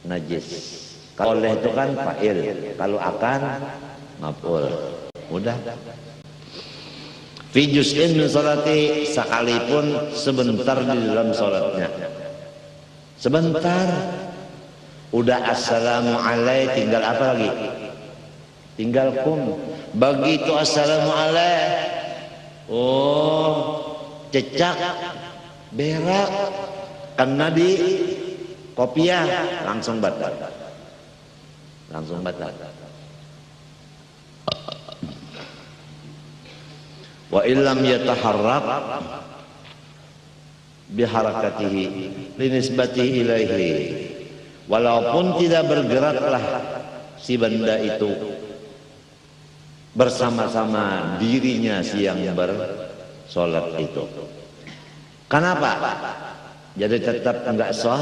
najis. Kalau oleh itu kan fa'il, kalau akan maf'ul. Mudah. Fi juz'in min salati, sekalipun sebentar di dalam salatnya. Sebentar. Udah assalamu alaikum, tinggal apa lagi? Tinggal kum. Begitu assalamu alaikum, oh cecak, berak, kena di kopiah, langsung batal. Langsung batal. Wa illam yataharrak biharakatihi linisbatihi ilaihi, walaupun tidak bergeraklah si benda itu bersama-sama dirinya si yang bersolat itu. Kenapa? Jadi tetap enggak sah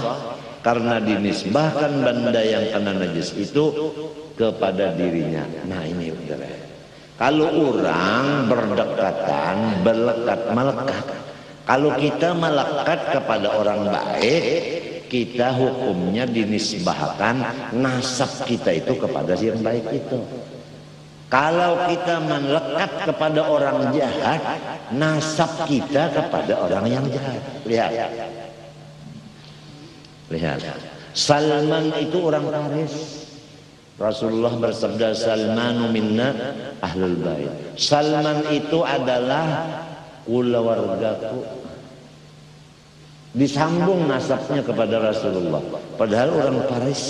karena dinisbahkan benda yang kena najis itu kepada dirinya. Nah ini udah. Kalau orang berdekatan, berlekat, melekat. Kalau kita melekat kepada orang baik, kita hukumnya dinisbahkan nasab kita itu kepada si yang baik itu. Kalau kita melekat kepada orang jahat, nasab kita kepada orang yang jahat. Lihat. Lihat. Salman itu orang Faris. Rasulullah bersabda, Salmanu minna ahlul bait. Salman itu adalah keluargaku. Disambung nasabnya kepada Rasulullah. Padahal orang Faris,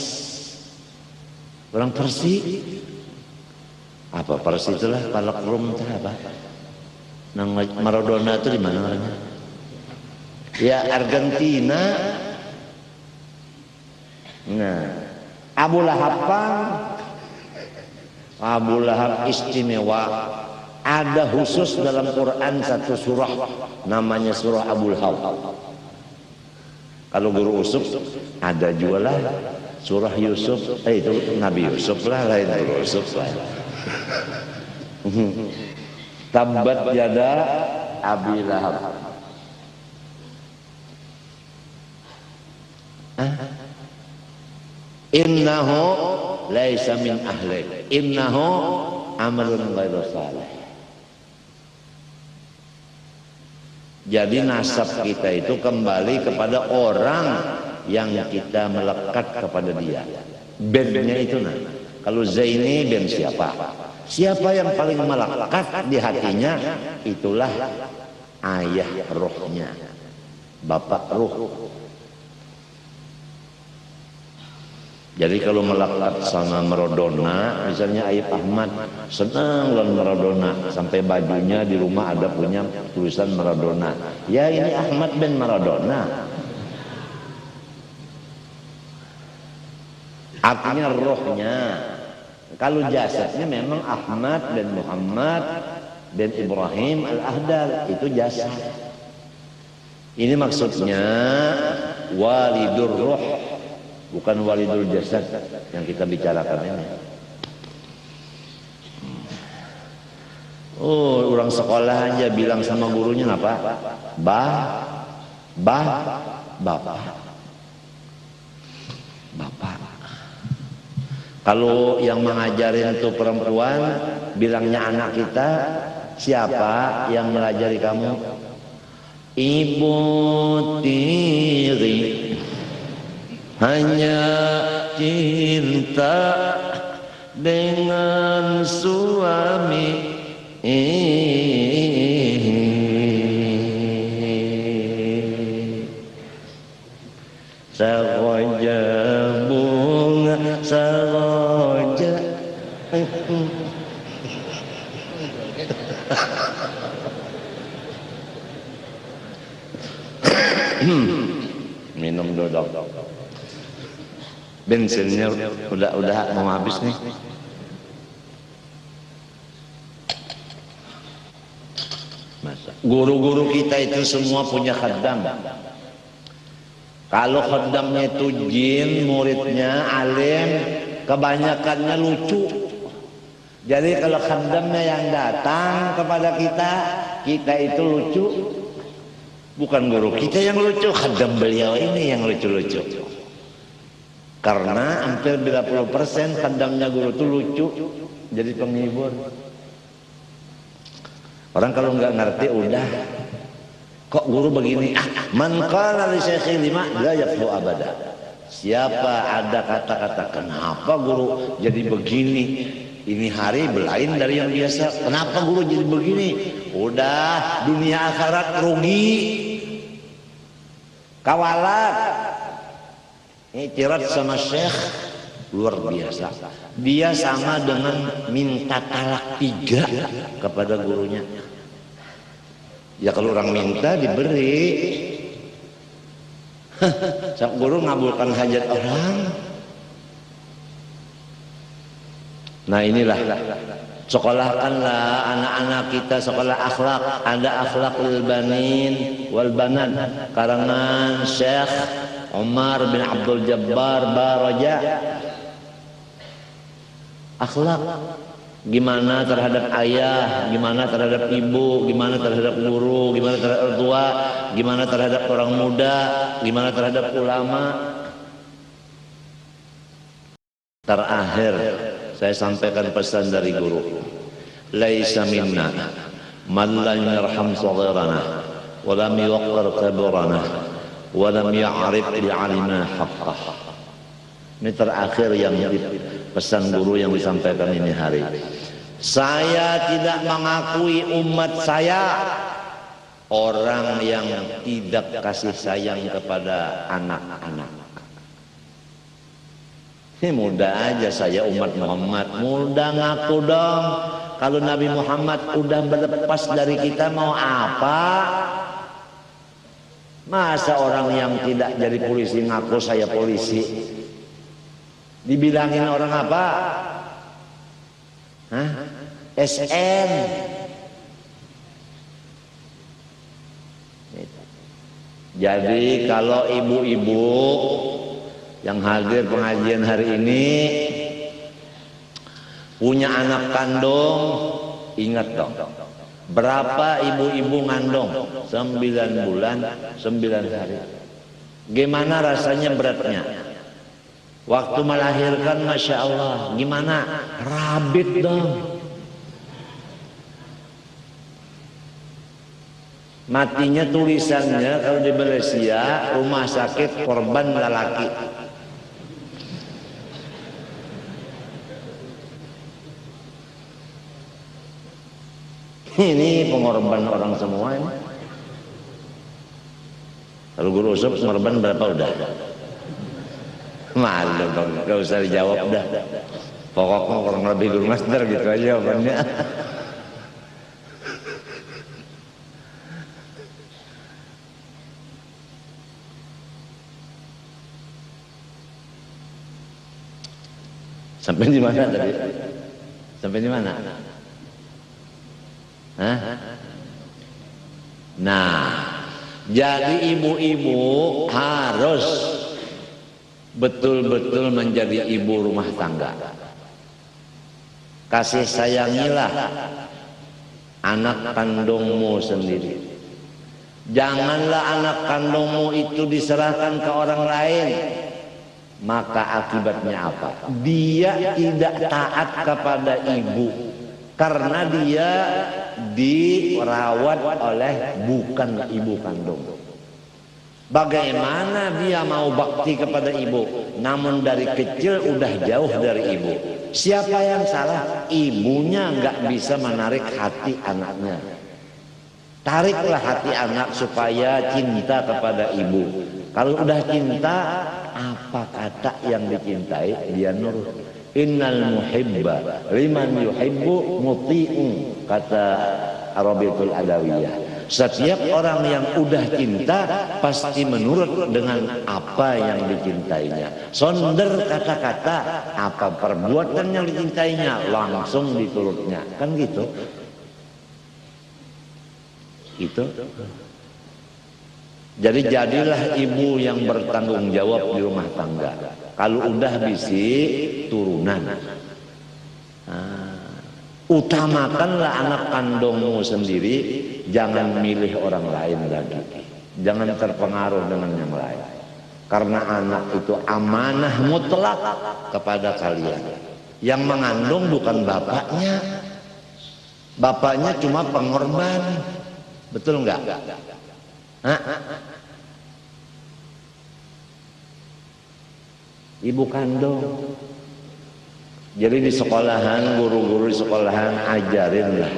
orang Persia. Apa Persia itulah palak Rum itu apa? Nang Maradona itu di mana orangnya? Ya Argentina. Nah, Abu Lahab istimewa. Ada khusus dalam Quran satu surah namanya surah Abu Lahab. Kalau guru Yusuf ada juga lah surah Yusuf. Itu Nabi Yusuf lah, lain guru Yusuf lah. Tabbat yada Abi Lahab. Innahu laisa min ahli, innahu amalun ghairu salih. Jadi nasab kita itu kembali kepada orang yang kita melekat kepada dia. Bandnya itu nah. Kalau Zaini band siapa? Siapa yang paling melekat di hatinya, itulah ayah rohnya, bapak roh. Jadi kalau melekat sama Maradona, misalnya Ayub Ahmad senang lawan Maradona, sampai bajunya di rumah ada punya tulisan Maradona. Ya ini Ahmad bin Maradona. Artinya rohnya. Kalau jasadnya memang Ahmad bin Muhammad bin Ibrahim Al-Ahdal, itu jasad. Ini maksudnya walidur roh, bukan walidul jasad yang kita bicarakan ini. Oh, orang sekolah aja bilang sama gurunya apa? Bapak. Kalau yang mengajarin itu perempuan, bilangnya anak kita, siapa yang melajari kamu? Ibu tiri. Hanya cinta dengan suami. Saroja bunga saroja. Minum dodok. Bensinnya udah mau habis nih. Guru-guru kita itu semua punya khaddam. Kalau khaddamnya itu jin, muridnya alim, kebanyakannya lucu. Jadi kalau khaddamnya yang datang kepada kita itu lucu. Bukan guru kita yang lucu, khaddam beliau ini yang lucu-lucu. Karena hampir 90% kadangnya guru itu lucu, jadi penghibur. Orang kalau nggak ngerti udah, kok guru begini? Man qala li syekhi lima la yafhu abada. Siapa ada kata-kata kenapa guru jadi begini? Ini hari belain dari yang biasa. Kenapa guru jadi begini? Udah dunia akhirat rugi. Kawalat. Itirat sama syekh luar biasa. Dia sama dengan minta talak 3 kepada gurunya. Ya kalau orang minta diberi. Sang guru ngabulkan hajat orang. Nah inilah, sekolahkanlah anak-anak kita sekolah akhlak. Ada akhlakul banin wal banat karangan Syekh Umar bin Abdul Jabbar Baraja. Akhlak gimana terhadap ayah, gimana terhadap ibu, gimana terhadap guru, gimana terhadap orang tua, gimana terhadap orang muda, gimana terhadap ulama. Terakhir saya sampaikan pesan dari guru, laisa minna man lam yarham saghirana wa lam yuqir kabirana wa lam ya'rif li'alina haqqah. Ini terakhir yang pesan guru yang disampaikan ini hari. Saya tidak mengakui umat saya orang yang tidak kasih sayang kepada anak-anak. Ini mudah aja, saya umat Muhammad, mudah ngaku dong. Kalau Nabi Muhammad udah berlepas dari kita mau apa? Masa orang yang tidak jadi polisi ngaku saya polisi? Dibilangin orang apa? Hah? SN. Jadi kalau ibu-ibu yang hadir pengajian hari ini punya anak kandung, ingat dong, berapa ibu-ibu ngandung? 9 bulan 9 hari. Gimana rasanya beratnya? Waktu melahirkan Masya Allah, gimana? Rabit dong. Matinya tulisannya kalau di Malaysia, rumah sakit korban lelaki. Ini pengorban orang semua ini. Kalau guru usap pengorban berapa udah? Malu dong, gak usah dijawab dah. Pokoknya kurang lebih guru master gitu aja jawabannya. Sampai di mana tadi? Sampai di mana? Hah? Nah, jadi ibu-ibu harus betul-betul menjadi ibu rumah tangga. Kasih sayangilah anak kandungmu sendiri. Janganlah anak kandungmu itu diserahkan ke orang lain. Maka akibatnya apa? Dia tidak taat kepada ibu karena dia dirawat oleh bukan ibu kandung. Bagaimana dia mau bakti kepada ibu namun dari kecil udah jauh dari ibu? Siapa yang salah? Ibunya nggak bisa menarik hati anaknya. Tariklah hati anak supaya cinta kepada ibu. Kalau udah cinta, apa kata yang dicintai dia nurut. Innal muhibba liman yuhibbu muti'u, kata Arabitul Adawiyah. Setiap orang yang udah cinta pasti menurut dengan apa yang dicintainya. Sonder kata-kata, apa perbuatan yang dicintainya langsung diturutnya. Kan gitu. Itu. Jadi jadilah ibu yang bertanggung jawab di rumah tangga. Kalau udah bisi turunan, utamakanlah anak kandungmu sendiri, jangan milih orang lain lagi, jangan terpengaruh dengan yang lain. Karena anak itu amanah mutlak kepada kalian. Yang mengandung bukan bapaknya. Bapaknya cuma pengorban. Betul enggak? Hah? Ibu kandung. Jadi di sekolahan, guru-guru di sekolahan ajarinlah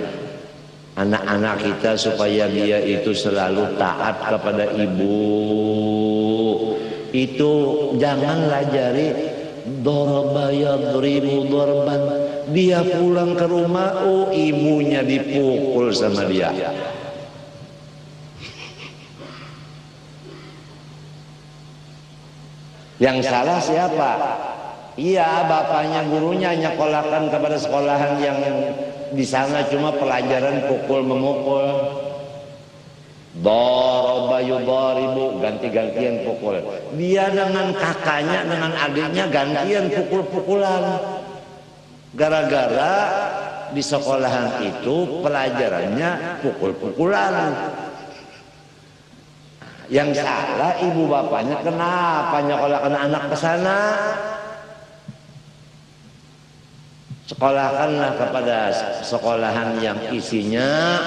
anak-anak kita supaya dia itu selalu taat kepada ibu. Itu jangan lajari daraba yadribu darban. Dia pulang ke rumah, oh ibunya dipukul sama dia. Yang salah siapa? Iya, bapaknya gurunya nyekolahkan kepada sekolahan yang di sana cuma pelajaran pukul memukul. Daraba yudaribu, ganti-gantian pukul. Dia dengan kakaknya, dengan adiknya gantian pukul-pukulan. Gara-gara di sekolahan itu pelajarannya pukul-pukulan. Yang salah ibu bapaknya, kenapa nyekolahkan anak ke sana? Sekolahkanlah kepada sekolahan yang isinya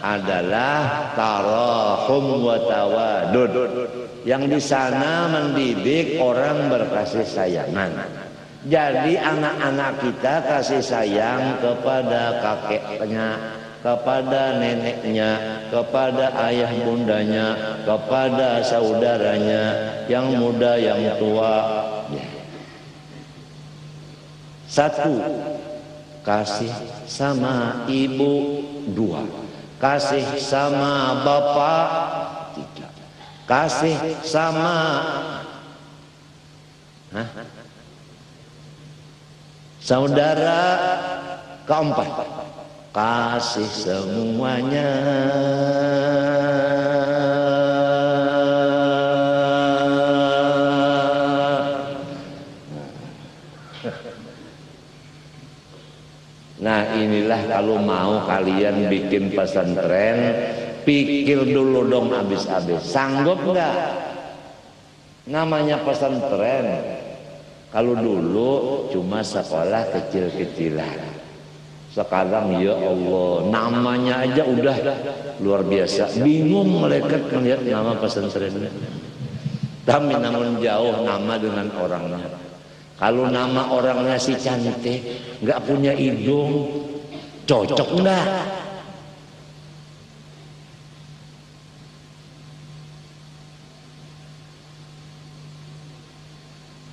adalah tarahum wa tawadud. Yang di sana mendidik orang berkasih sayangan. Jadi anak-anak kita kasih sayang kepada kakeknya, kepada neneknya, kepada ayah bundanya, kepada saudaranya, yang muda, yang tua. Satu, kasih sama ibu. Dua, kasih sama bapak. Tiga, kasih sama saudara. Keempat, kasih semuanya. Nah inilah kalau mau kalian bikin pesantren, pikir dulu dong habis-habis. Sanggup nggak? Namanya pesantren. Kalau dulu cuma sekolah kecil-kecilan. Sekarang ya Allah, namanya aja udah luar biasa. Bingung malaikat melihat nama pesantren. Tapi namun jauh nama dengan orangnya. Kalau nama orangnya si cantik, nggak punya hidung, cocok enggak?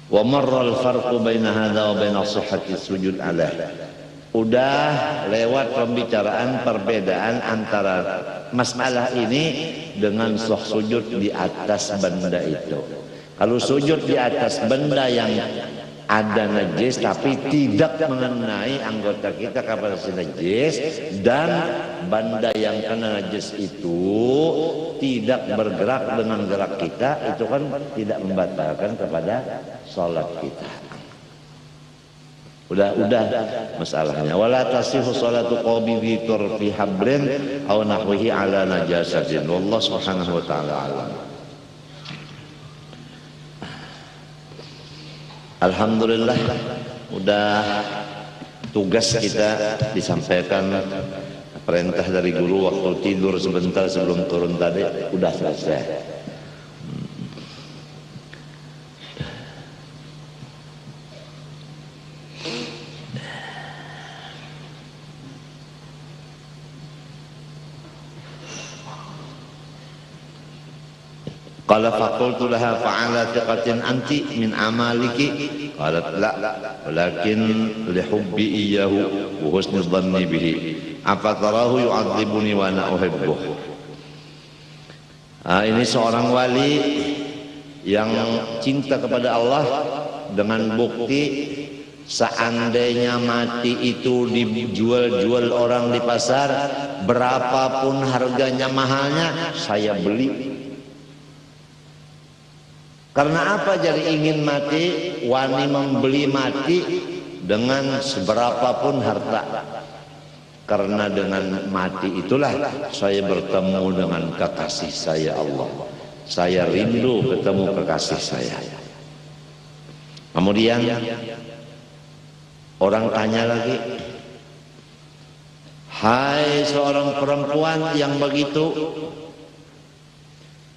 Wa marra al-farqu baina hadza wa baina sihhati sujud alaih. Udah lewat pembicaraan perbedaan antara masalah ini dengan sujud di atas benda itu. Kalau sujud di atas benda yang ada najis tapi tidak mengenai anggota kita kepada si najis, dan benda yang kena najis itu tidak bergerak dengan gerak kita, itu kan tidak membatalkan kepada sholat kita. Udah masalahnya. Wala tasihu sholatu qabidhi turfi hablin aw nahwihi ala najasatin. Wallahu subhanahu wa ta'ala alam. Alhamdulillah, udah tugas kita disampaikan, perintah dari guru waktu tidur sebentar sebelum turun tadi udah selesai. Qala faqultu laha fa'ala thiqatin anti min amaliki. Qalat la, walakin li hubbi iyyahu wa husni dhanni bihi. Apa tarahu yu'adzibuni wa ana uhibbuh. Ini seorang wali yang cinta kepada Allah dengan bukti seandainya mati itu dijual-jual orang di pasar, berapapun harganya mahalnya, saya beli. Karena apa jadi ingin mati? Wani membeli mati dengan seberapapun harta. Karena dengan mati itulah saya bertemu dengan kekasih saya Allah. saya rindu ketemu kekasih saya. Kemudian orang tanya lagi, hai seorang perempuan yang begitu,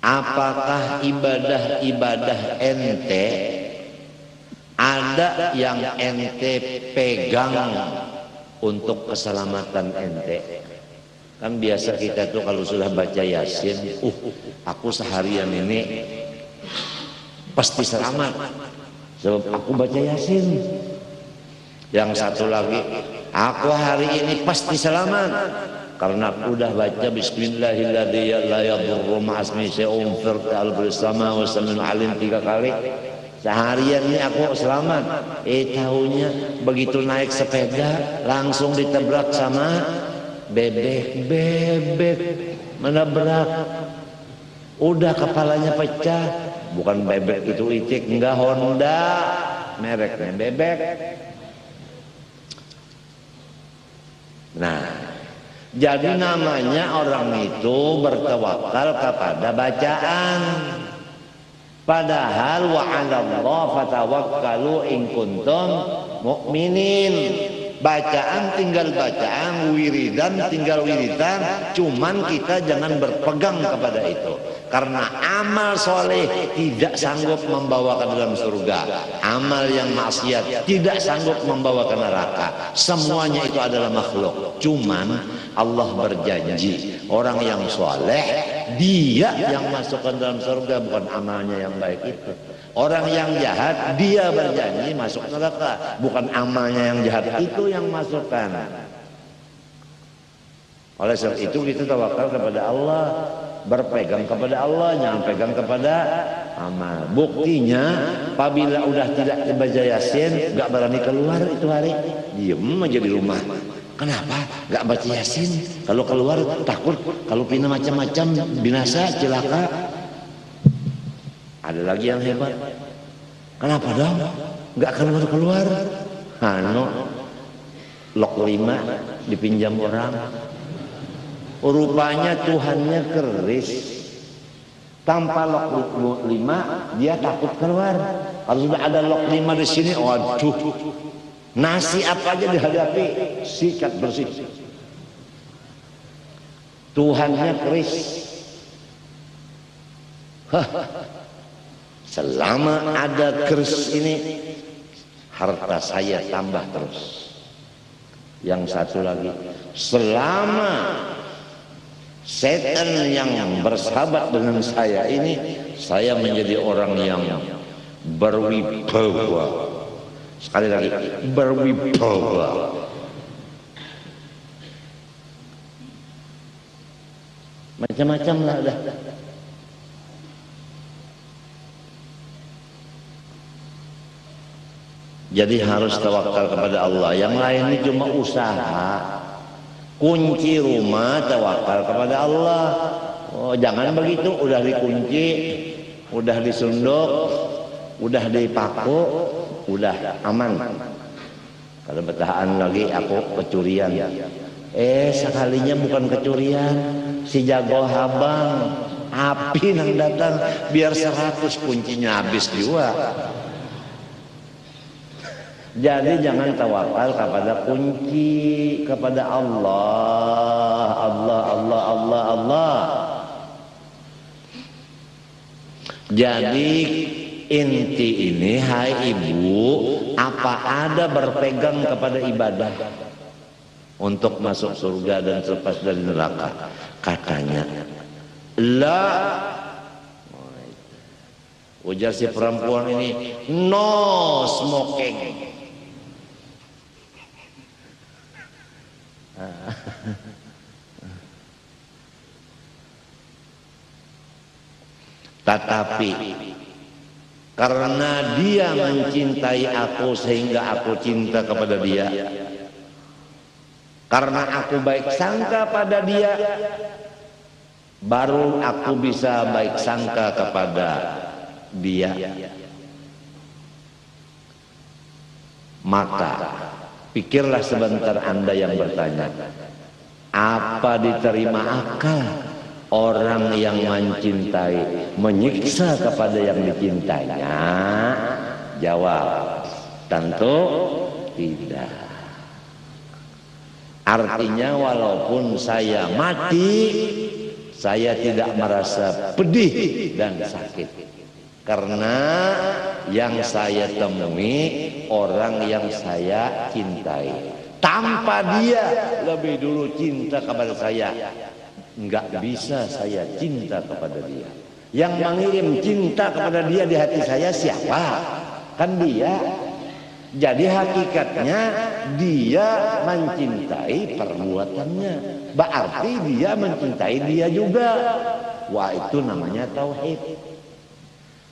apakah ibadah-ibadah ente ada yang ente pegang untuk keselamatan ente? Kan biasa kita tuh kalau sudah baca Yasin, aku seharian ini pasti selamat sebab aku baca Yasin. Yang satu lagi, aku hari ini pasti selamat karena aku udah baca Bismillahirrahmanirrahim la yadurru ma'asmi syai'un fil ardi sama wa samin alim 3 kali. Seharian ini aku selamat. Tahunya begitu naik sepeda langsung ditabrak sama bebek menabrak. Udah kepalanya pecah. Bukan bebek itu icik, enggak, Honda mereknya bebek. Nah, jadi namanya orang itu bertawakal kepada bacaan. Padahal wa 'alallahi fatawakkalu in kuntum mu'minin. Bacaan tinggal bacaan, wiridan tinggal wiridan, cuman kita jangan berpegang kepada itu. Karena amal soleh tidak sanggup membawa ke dalam surga. Amal yang maksiat tidak sanggup membawa ke neraka. Semuanya itu adalah makhluk. Cuman Allah berjanji, orang yang soleh dia yang masuk ke dalam surga, bukan amalnya yang baik itu. Orang yang jahat dia berjanji masuk neraka, bukan amalnya yang jahat itu yang masukkan. Oleh sebab itu kita tawakal kepada Allah, berpegang kepada Allah, jangan pegang kepada amal. Buktinya apabila udah tidak baca Yasin, nggak berani keluar itu hari, diem aja di rumah. Kenapa? Nggak baca Yasin. Kalau keluar takut, kalau pindah macam-macam binasa, celaka. Ada lagi yang hebat. Kenapa dong? Nggak keluar-keluar. Lok 5 dipinjam orang. Rupanya Tuhannya keris. Tanpa lok 5 dia takut keluar. Kalau sudah ada lok 5 di sini, waduh, nasi apa aja dihadapi, sikat bersih. Tuhannya keris. Selama ada keris ini, harta saya tambah terus. Yang satu lagi, selama setan yang bersahabat dengan saya ini, saya menjadi orang yang berwibawa. Sekali lagi, berwibawa. Macam-macam lah dah. Jadi harus tawakal kepada Allah. Yang lain ini cuma usaha. Kunci rumah tawakal kepada Allah. Oh, jangan begitu, udah dikunci, udah disunduk, udah dipaku, udah aman. Kalau bertahan lagi aku kecurian. Sekalinya bukan kecurian, si jago habang, api yang datang biar 100 kuncinya habis juga. Jadi jangan tawakal kepada kunci, kepada Allah, Allah, Allah, Allah, Allah. Jadi inti ini, hai ibu, apa ada berpegang kepada ibadah untuk masuk surga dan terlepas dari neraka? Katanya, la. Ujar si perempuan ini, no smoking. Tetapi karena dia mencintai aku sehingga aku cinta kepada dia, karena aku baik sangka pada dia, baru aku bisa baik sangka kepada dia. Maka pikirlah sebentar Anda yang bertanya, apa diterima akal orang yang mencintai menyiksa kepada yang dicintainya? Jawab, tentu tidak. Artinya walaupun saya mati, saya tidak merasa pedih dan sakit, karena yang saya temui orang yang saya cintai. Tanpa dia lebih dulu cinta kepada saya, nggak bisa saya cinta kepada dia. Yang mengirim cinta kepada dia di hati saya siapa? Kan dia. Jadi hakikatnya dia mencintai perbuatannya, berarti dia mencintai dia juga. Wah, itu namanya tauhid,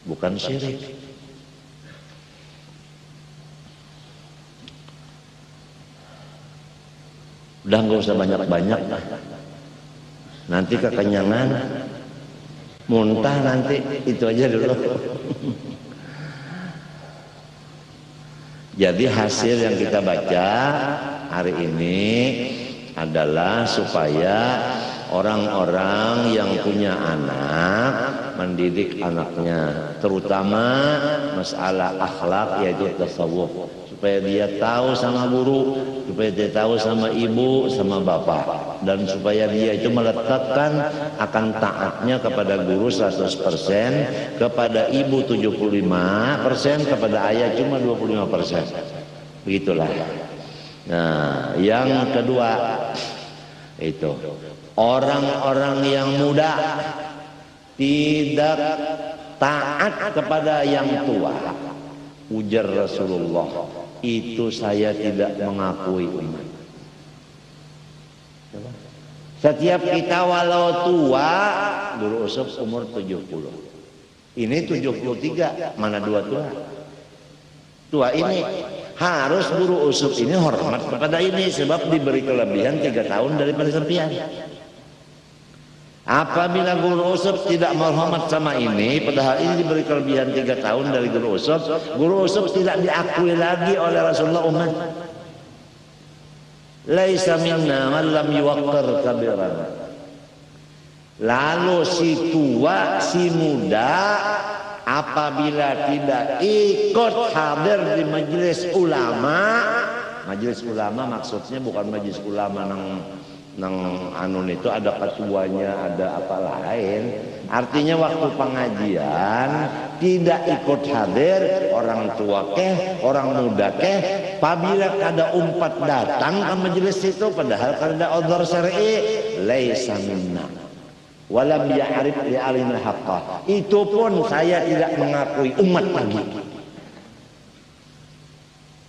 bukan syirik. Udah nggak usah banyak-banyak, nanti kekenyangan, muntah nanti, itu aja dulu. Jadi hasil yang kita baca hari ini adalah supaya orang-orang yang punya anak mendidik anaknya, terutama masalah akhlak, yaitu tasawuf, supaya dia tahu sama guru, supaya dia tahu sama ibu, sama bapak, dan supaya dia itu meletakkan akan taatnya kepada guru 100%, kepada ibu 75%, kepada ayah cuma 25%. Begitulah. Nah, yang kedua itu orang-orang yang muda tidak taat kepada yang tua. Ujar Rasulullah, itu saya tidak mengakui umat. Setiap kita walau tua, guru usuf umur 70. Ini 73, mana dua tua? Tua ini harus guru usuf ini hormat kepada ini, sebab diberi kelebihan 3 tahun daripada serpian. Apabila guru usuf tidak menghormat sama ini, padahal ini diberi kelebihan 3 tahun dari guru usuf tidak diakui lagi oleh Rasulullah umat. Laisa minna man lam yuwaqqir kabiran. Lalu si tua, si muda, apabila tidak ikut hadir di majelis ulama maksudnya bukan majelis ulama nang anun itu ada ketuanya, ada apa lain. Artinya waktu pengajian tidak ikut hadir, orang tua keh, orang muda keh, apabila kada umpat datang ke majelis itu padahal kada udhur syar'i, laisa minna walam ya'rif li alina haqqa. Itu pun saya tidak mengakui umat lagi.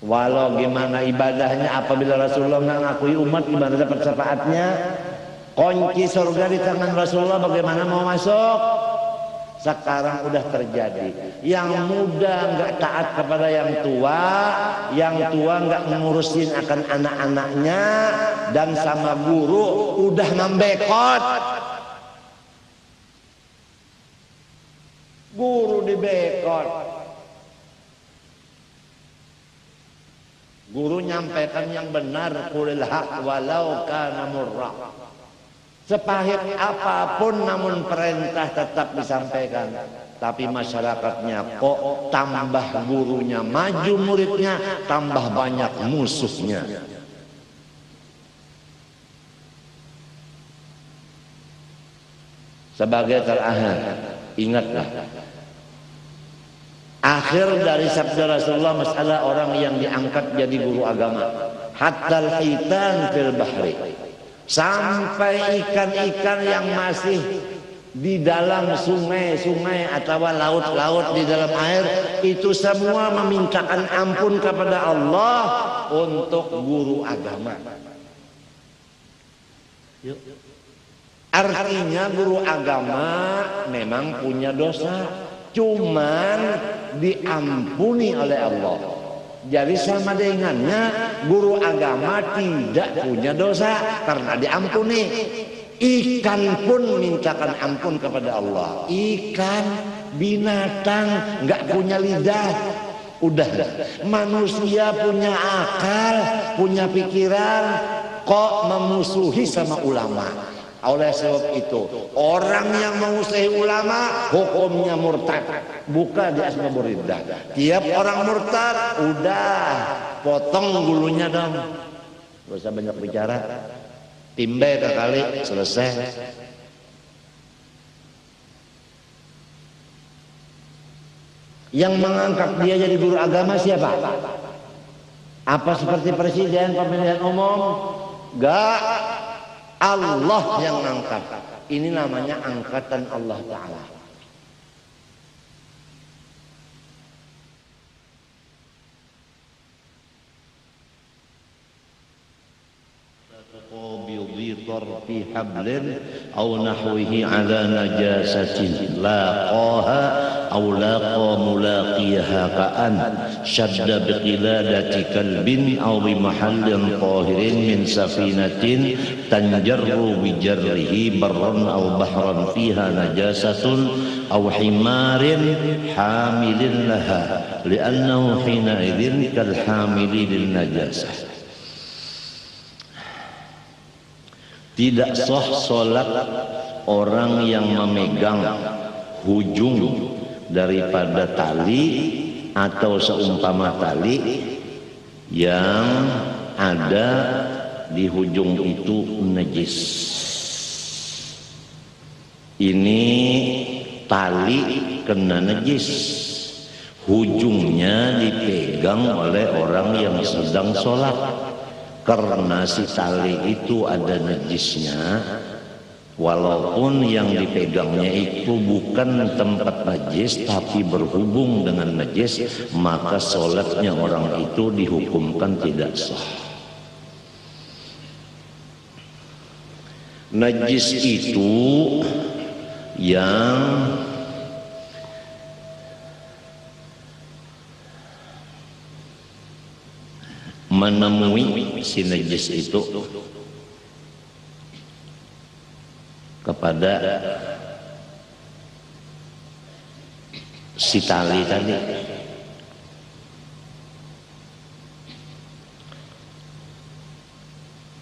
Walau gimana ibadahnya, apabila Rasulullah nggak ngakui umat, gimana dapat syafaatnya? Kunci surga di tangan Rasulullah, bagaimana mau masuk? Sekarang udah terjadi. Yang muda nggak taat kepada yang tua nggak ngurusin akan anak-anaknya, dan sama guru udah membekot. Guru dibekot. Guru nyampaikan yang benar, qulil haq walau kana murra. Sepahit apapun namun perintah tetap disampaikan. Tapi masyarakatnya kok tambah gurunya maju, muridnya tambah banyak musuhnya. Sebagai terakhir, ingatlah akhir dari sabda Rasulullah masalah orang yang diangkat jadi guru agama, hatta al-hitan fil bahri, sampai ikan-ikan yang masih di dalam sungai-sungai atau laut-laut di dalam air itu semua memintakan ampun kepada Allah untuk guru agama. Artinya guru agama memang punya dosa, cuman diampuni oleh Allah. Jadi sama dengannya guru agama tidak punya dosa karena diampuni. Ikan pun mintakan ampun kepada Allah. Ikan, binatang nggak punya lidah, udah. Manusia punya akal, punya pikiran, kok memusuhi sama ulama. Oleh sebab itu, orang yang mengusahi ulama hukumnya murtad. Buka di asbabur riddah. Tiap orang murtad, udah potong bulunya dong. Gak usah banyak bicara. Timbe kali selesai. Yang mengangkat dia jadi guru agama siapa? Apa seperti presiden pemilihan umum? Gak. Allah yang angkat. Ini namanya angkatan Allah Ta'ala. بطرف حبل أو نحوه على نجاسة لاقاها أو لاقى ملاقيها كأن شد بقلادة كلب أو بمحل طاهر من سفينة تنجر بجره برا أو بحرا فيها نجاسة أو حمار حامل لها لأنه حينئذ كالحامل للنجاسة. Tidak sah sholat orang yang memegang hujung daripada tali atau seumpama tali yang ada di hujung itu najis. Ini tali kena najis, hujungnya dipegang oleh orang yang sedang sholat. Karena si tali itu ada najisnya, walaupun yang dipegangnya itu bukan tempat najis tapi berhubung dengan najis, maka sholatnya orang itu dihukumkan tidak sah. Najis itu yang menemui si najis itu kepada si tali tadi,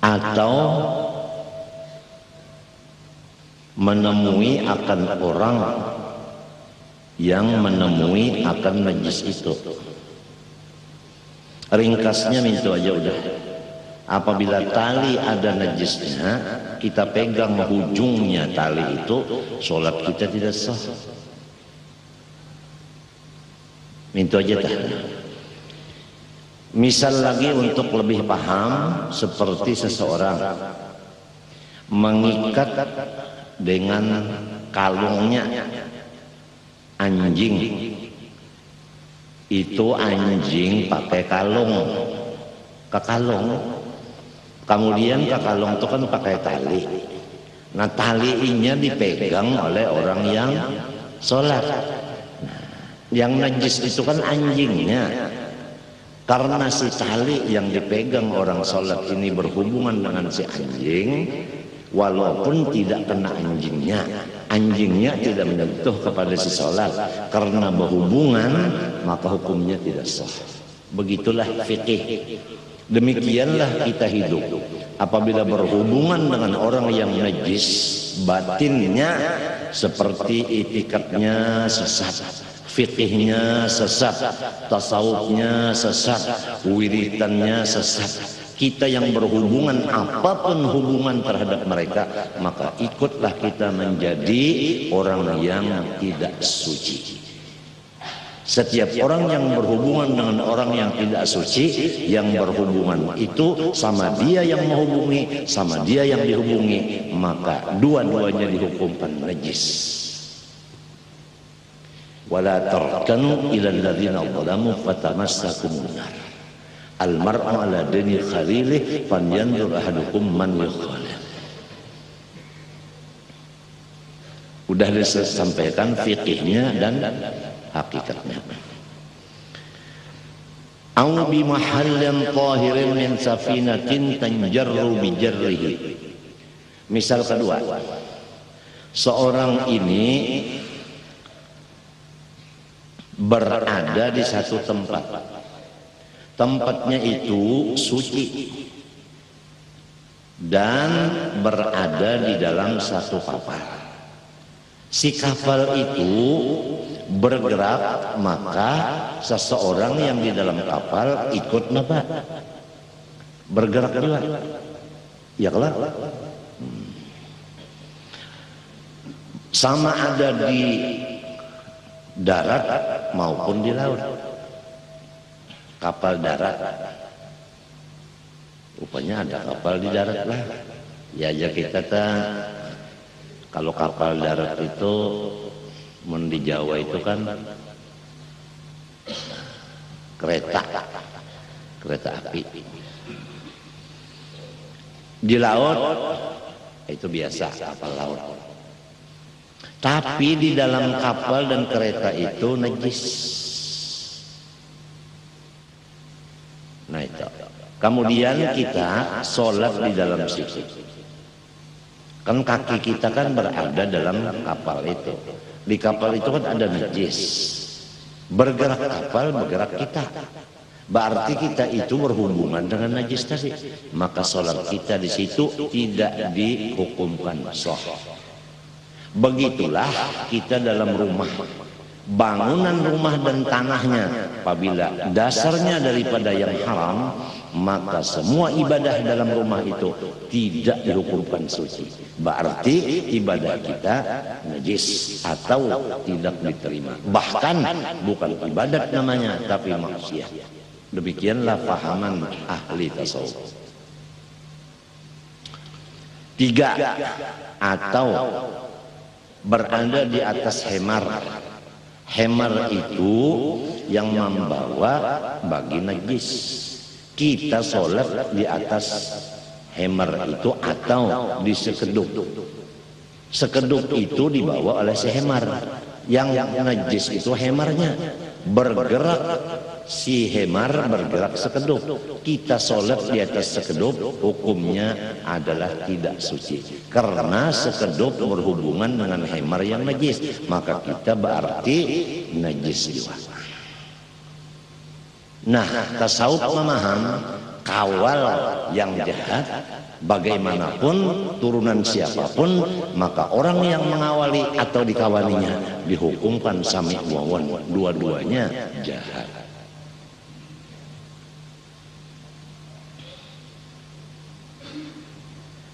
atau menemui akan orang yang menemui akan najis itu. Ringkasnya itu aja udah. Apabila tali ada najisnya, kita pegang hujungnya tali itu, sholat kita tidak sah. Itu aja dah. Misal lagi untuk lebih paham, seperti seseorang mengikat dengan kalungnya anjing. Itu anjing pakai kalung, ke kalung, kemudian ke kalung itu kan pakai tali. Nah talinya dipegang oleh orang yang sholat. Nah, yang najis itu kan anjingnya. Karena si tali yang dipegang orang sholat ini berhubungan dengan si anjing, walaupun tidak kena anjingnya, anjingnya tidak menyentuh kepada si sholat, karena berhubungan maka hukumnya tidak sah. Begitulah fikih. Demikianlah kita hidup. Apabila berhubungan dengan orang yang najis, batinnya seperti itikadnya sesat, fikihnya sesat, tasawufnya sesat, wiritannya sesat. Kita yang berhubungan apapun hubungan terhadap mereka, maka ikutlah kita menjadi orang yang tidak suci. Setiap orang yang berhubungan dengan orang yang tidak suci, yang berhubungan itu sama dia yang menghubungi, sama dia yang dihubungi, maka dua-duanya dihukumkan najis. Wala tarkanu ilal ladzina zalamu fatamassakumun nar. Al-mar'u ala dini khalilih fanyanzur ahadukum man yukhalil. Udah disampaikan fikihnya dan hakikatnya. Au bi mahallin tahirin min safinatin tanjarru bi jarrihi. Misal kedua, seorang ini berada di satu tempat. Tempatnya itu suci. dan berada di dalam satu kapal. Si kapal itu bergerak, maka seseorang yang di dalam kapal ikut apa? Bergerak juga. Ya kelar. Sama ada di darat maupun di laut. Kapal darat. Rupanya ada kapal di darat lah. Ya aja kita kalau kapal darat itu di Jawa itu kan kereta api. Di laut itu biasa kapal laut. Tapi di dalam kapal dan kereta itu najis. Nah itu. Kemudian kita sholat di dalam situ. Kan kaki kita kan berada dalam kapal itu. Di kapal itu kan ada najis. Bergerak kapal, bergerak kita. Berarti kita itu berhubungan dengan najis tadi. Maka sholat kita di situ tidak dihukumkan sah. Begitulah kita dalam rumah. Bangunan rumah dan tanahnya, apabila dasarnya daripada yang haram, maka semua ibadah dalam rumah itu tidak dihukumkan suci. Berarti ibadah kita najis atau tidak diterima. Bahkan bukan ibadat namanya, tapi maksiat. Demikianlah pahaman ahli tasawuf. 3, atau berada di atas hemar. Hemar itu yang membawa bagi najis. Kita sholat di atas hemar itu atau di sekeduk. Sekeduk itu dibawa oleh sehemar. Yang najis itu hemarnya. Bergerak si hemar, bergerak sekeduk. Kita sholat di atas sekeduk, hukumnya adalah tidak suci. Karena sekeduk berhubungan dengan hemar yang najis, maka kita berarti najis juga. Nah, tasawuf memaham kawal yang jahat, bagaimanapun turunan siapapun, maka orang yang mengawali atau dikawalinya dihukumkan sami wawan, dua-duanya jahat.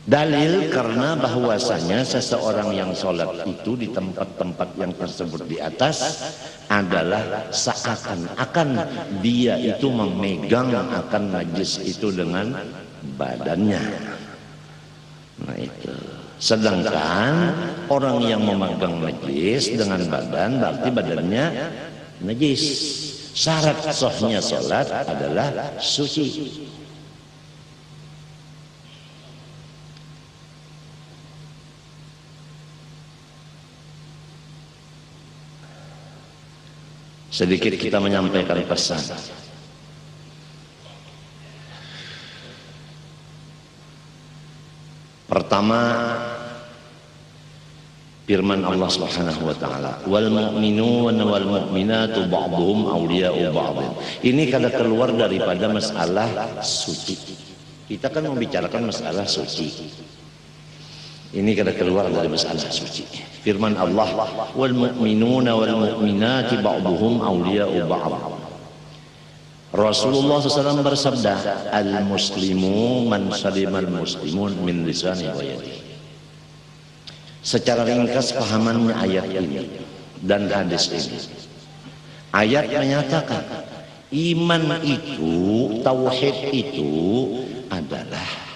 Dalil karena bahwasanya seseorang yang sholat itu di tempat-tempat yang tersebut di atas adalah seakan-akan dia itu memegang akan najis itu dengan badannya. Nah itu. Sedangkan orang yang memegang najis dengan badan berarti badannya najis. Syarat sahnya sholat adalah suci. Sedikit kita menyampaikan pesan. Pertama, firman Allah Subhanahu wa taala, "Wal mu'minuna wal mu'minatu ba'dhum awliya'u ba'd." Ini kada keluar daripada masalah suci. Kita kan membicarakan masalah suci. Ini kada keluar dari masalah suci. Firman Allah, wal mu'minuna wal mu'minati ba'duhum awliya'u ba'd. Rasulullah SAW bersabda, al muslimu man salimal muslimun min lisani wa yadihi. Secara ringkas pahamannya ayat ini dan hadis ini. Ayat menyatakan iman itu, tauhid itu adalah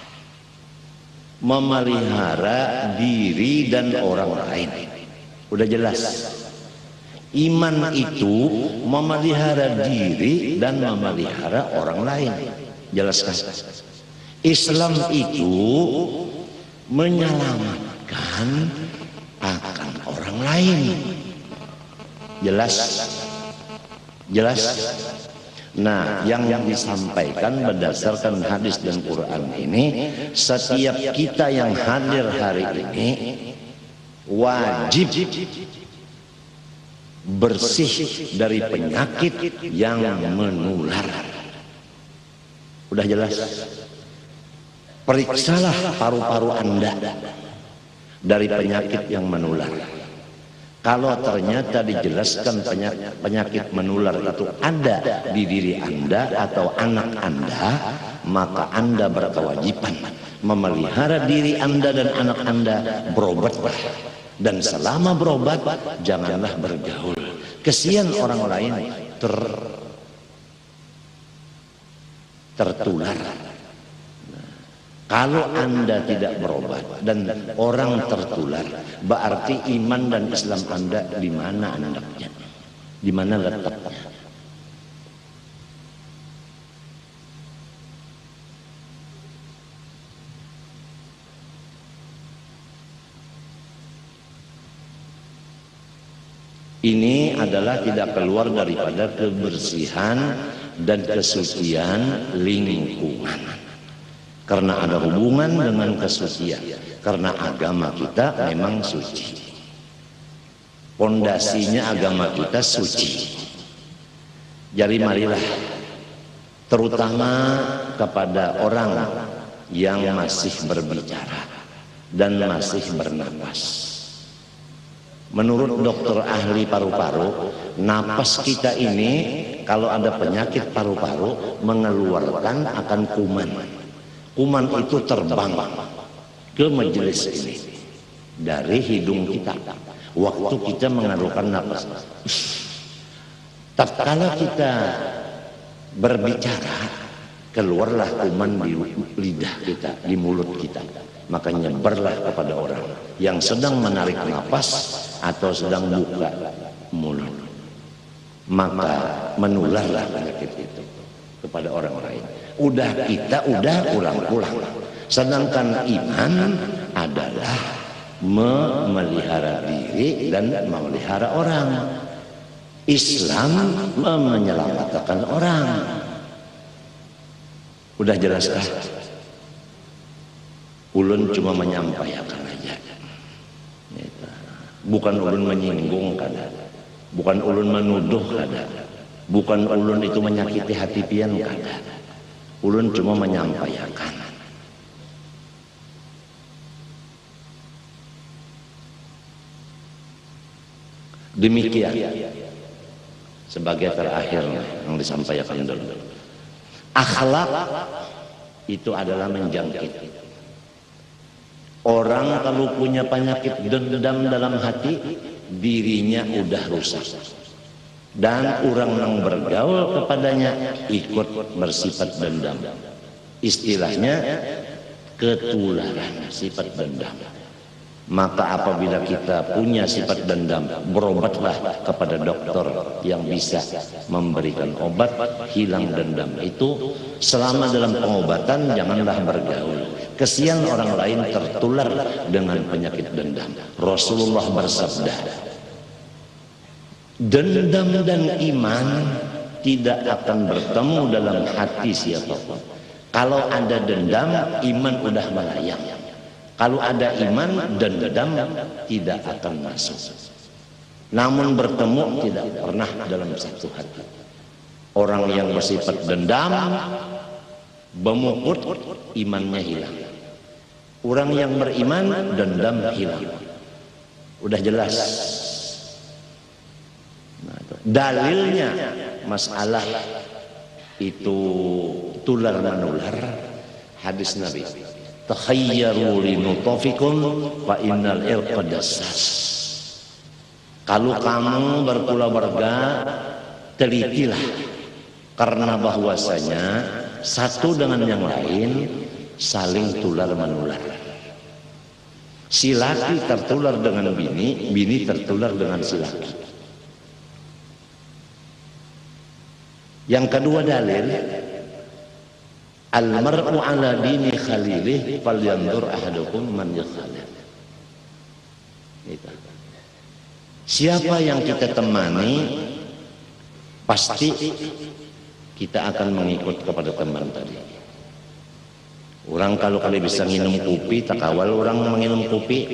memelihara diri dan orang lain. Udah jelas. Iman itu memelihara diri dan memelihara orang lain. Jelaskan. Islam itu menyelamatkan akan orang lain. Jelas. Jelas. Nah, yang disampaikan berdasarkan hadis dan Quran ini, setiap kita yang hadir hari ini wajib bersih dari penyakit yang menular. Udah jelas. Periksalah paru-paru Anda dari penyakit yang menular. Kalau ternyata dijelaskan penyakit menular itu ada di diri Anda atau anak Anda, maka Anda berkewajiban memelihara diri Anda dan anak Anda, berobatlah. Dan selama berobat, janganlah bergaul. Kesian orang lain tertular. Kalau Anda tidak berobat dan orang tertular, berarti iman dan Islam Anda di mana andaknya? Di mana letaknya? Ini adalah tidak keluar daripada kebersihan dan kesucian lingkungan. Karena ada hubungan dengan kesucian. Karena agama kita memang suci. Pondasinya agama kita suci. Jadi marilah, terutama kepada orang yang masih berbicara dan masih bernapas. Menurut dokter ahli paru-paru, napas kita ini kalau ada penyakit paru-paru mengeluarkan akan kuman. Kuman itu terbang ke majelis ini dari hidung kita waktu kita mengeluarkan napas. Tatkala kita berbicara, keluarlah kuman di lidah kita, di mulut kita, maka nyebarlah kepada orang yang sedang menarik napas atau sedang buka mulut, maka menularlah penyakit itu kepada orang lain. Kita udah ulang-ulang. Sedangkan iman adalah memelihara diri dan memelihara orang. Islam menyelamatkan orang. Udah jelaskah? Ulun cuma menyampaikan aja. Bukan ulun menyinggung kada. Bukan ulun menuduh kada. Bukan ulun itu menyakiti hati pian kada. Ulun cuma menyampaikan. Demikian sebagai terakhir yang disampaikan dulu. Akhlak itu adalah menjangkit. Orang kalau punya penyakit dendam dalam hati, dirinya udah rusak. Dan orang yang bergaul kepadanya ikut bersifat dendam. Istilahnya ketularan sifat dendam. Maka apabila kita punya sifat dendam, berobatlah kepada dokter yang bisa memberikan obat hilang dendam itu. Selama dalam pengobatan janganlah bergaul. Kesian orang lain tertular dengan penyakit dendam. Rasulullah bersabda, dendam dan iman tidak akan bertemu dalam hati siapapun. Kalau ada dendam, iman udah melayang. Kalau ada iman, dendam tidak akan masuk. Namun bertemu tidak pernah dalam satu hati. Orang yang bersifat dendam, memukut, imannya hilang. Orang yang beriman, dendam hilang. Udah jelas. Dalilnya masalah itu tular menular, hadis Nabi, takhayyaru linutafikum fa innal irqa dassas. Kalau kamu berkeluarga, telitilah, karena bahwasanya satu dengan yang lain saling tular menular. Si laki tertular dengan bini, bini tertular dengan si laki. Yang kedua dalil, al-mar'u ala dini khalilih falyanzur ahadukum man yakhalil. Siapa yang kita temani, pasti kita akan mengikut kepada teman tadi. Orang kalau bisa minum kopi, tak awal orang menginum kopi,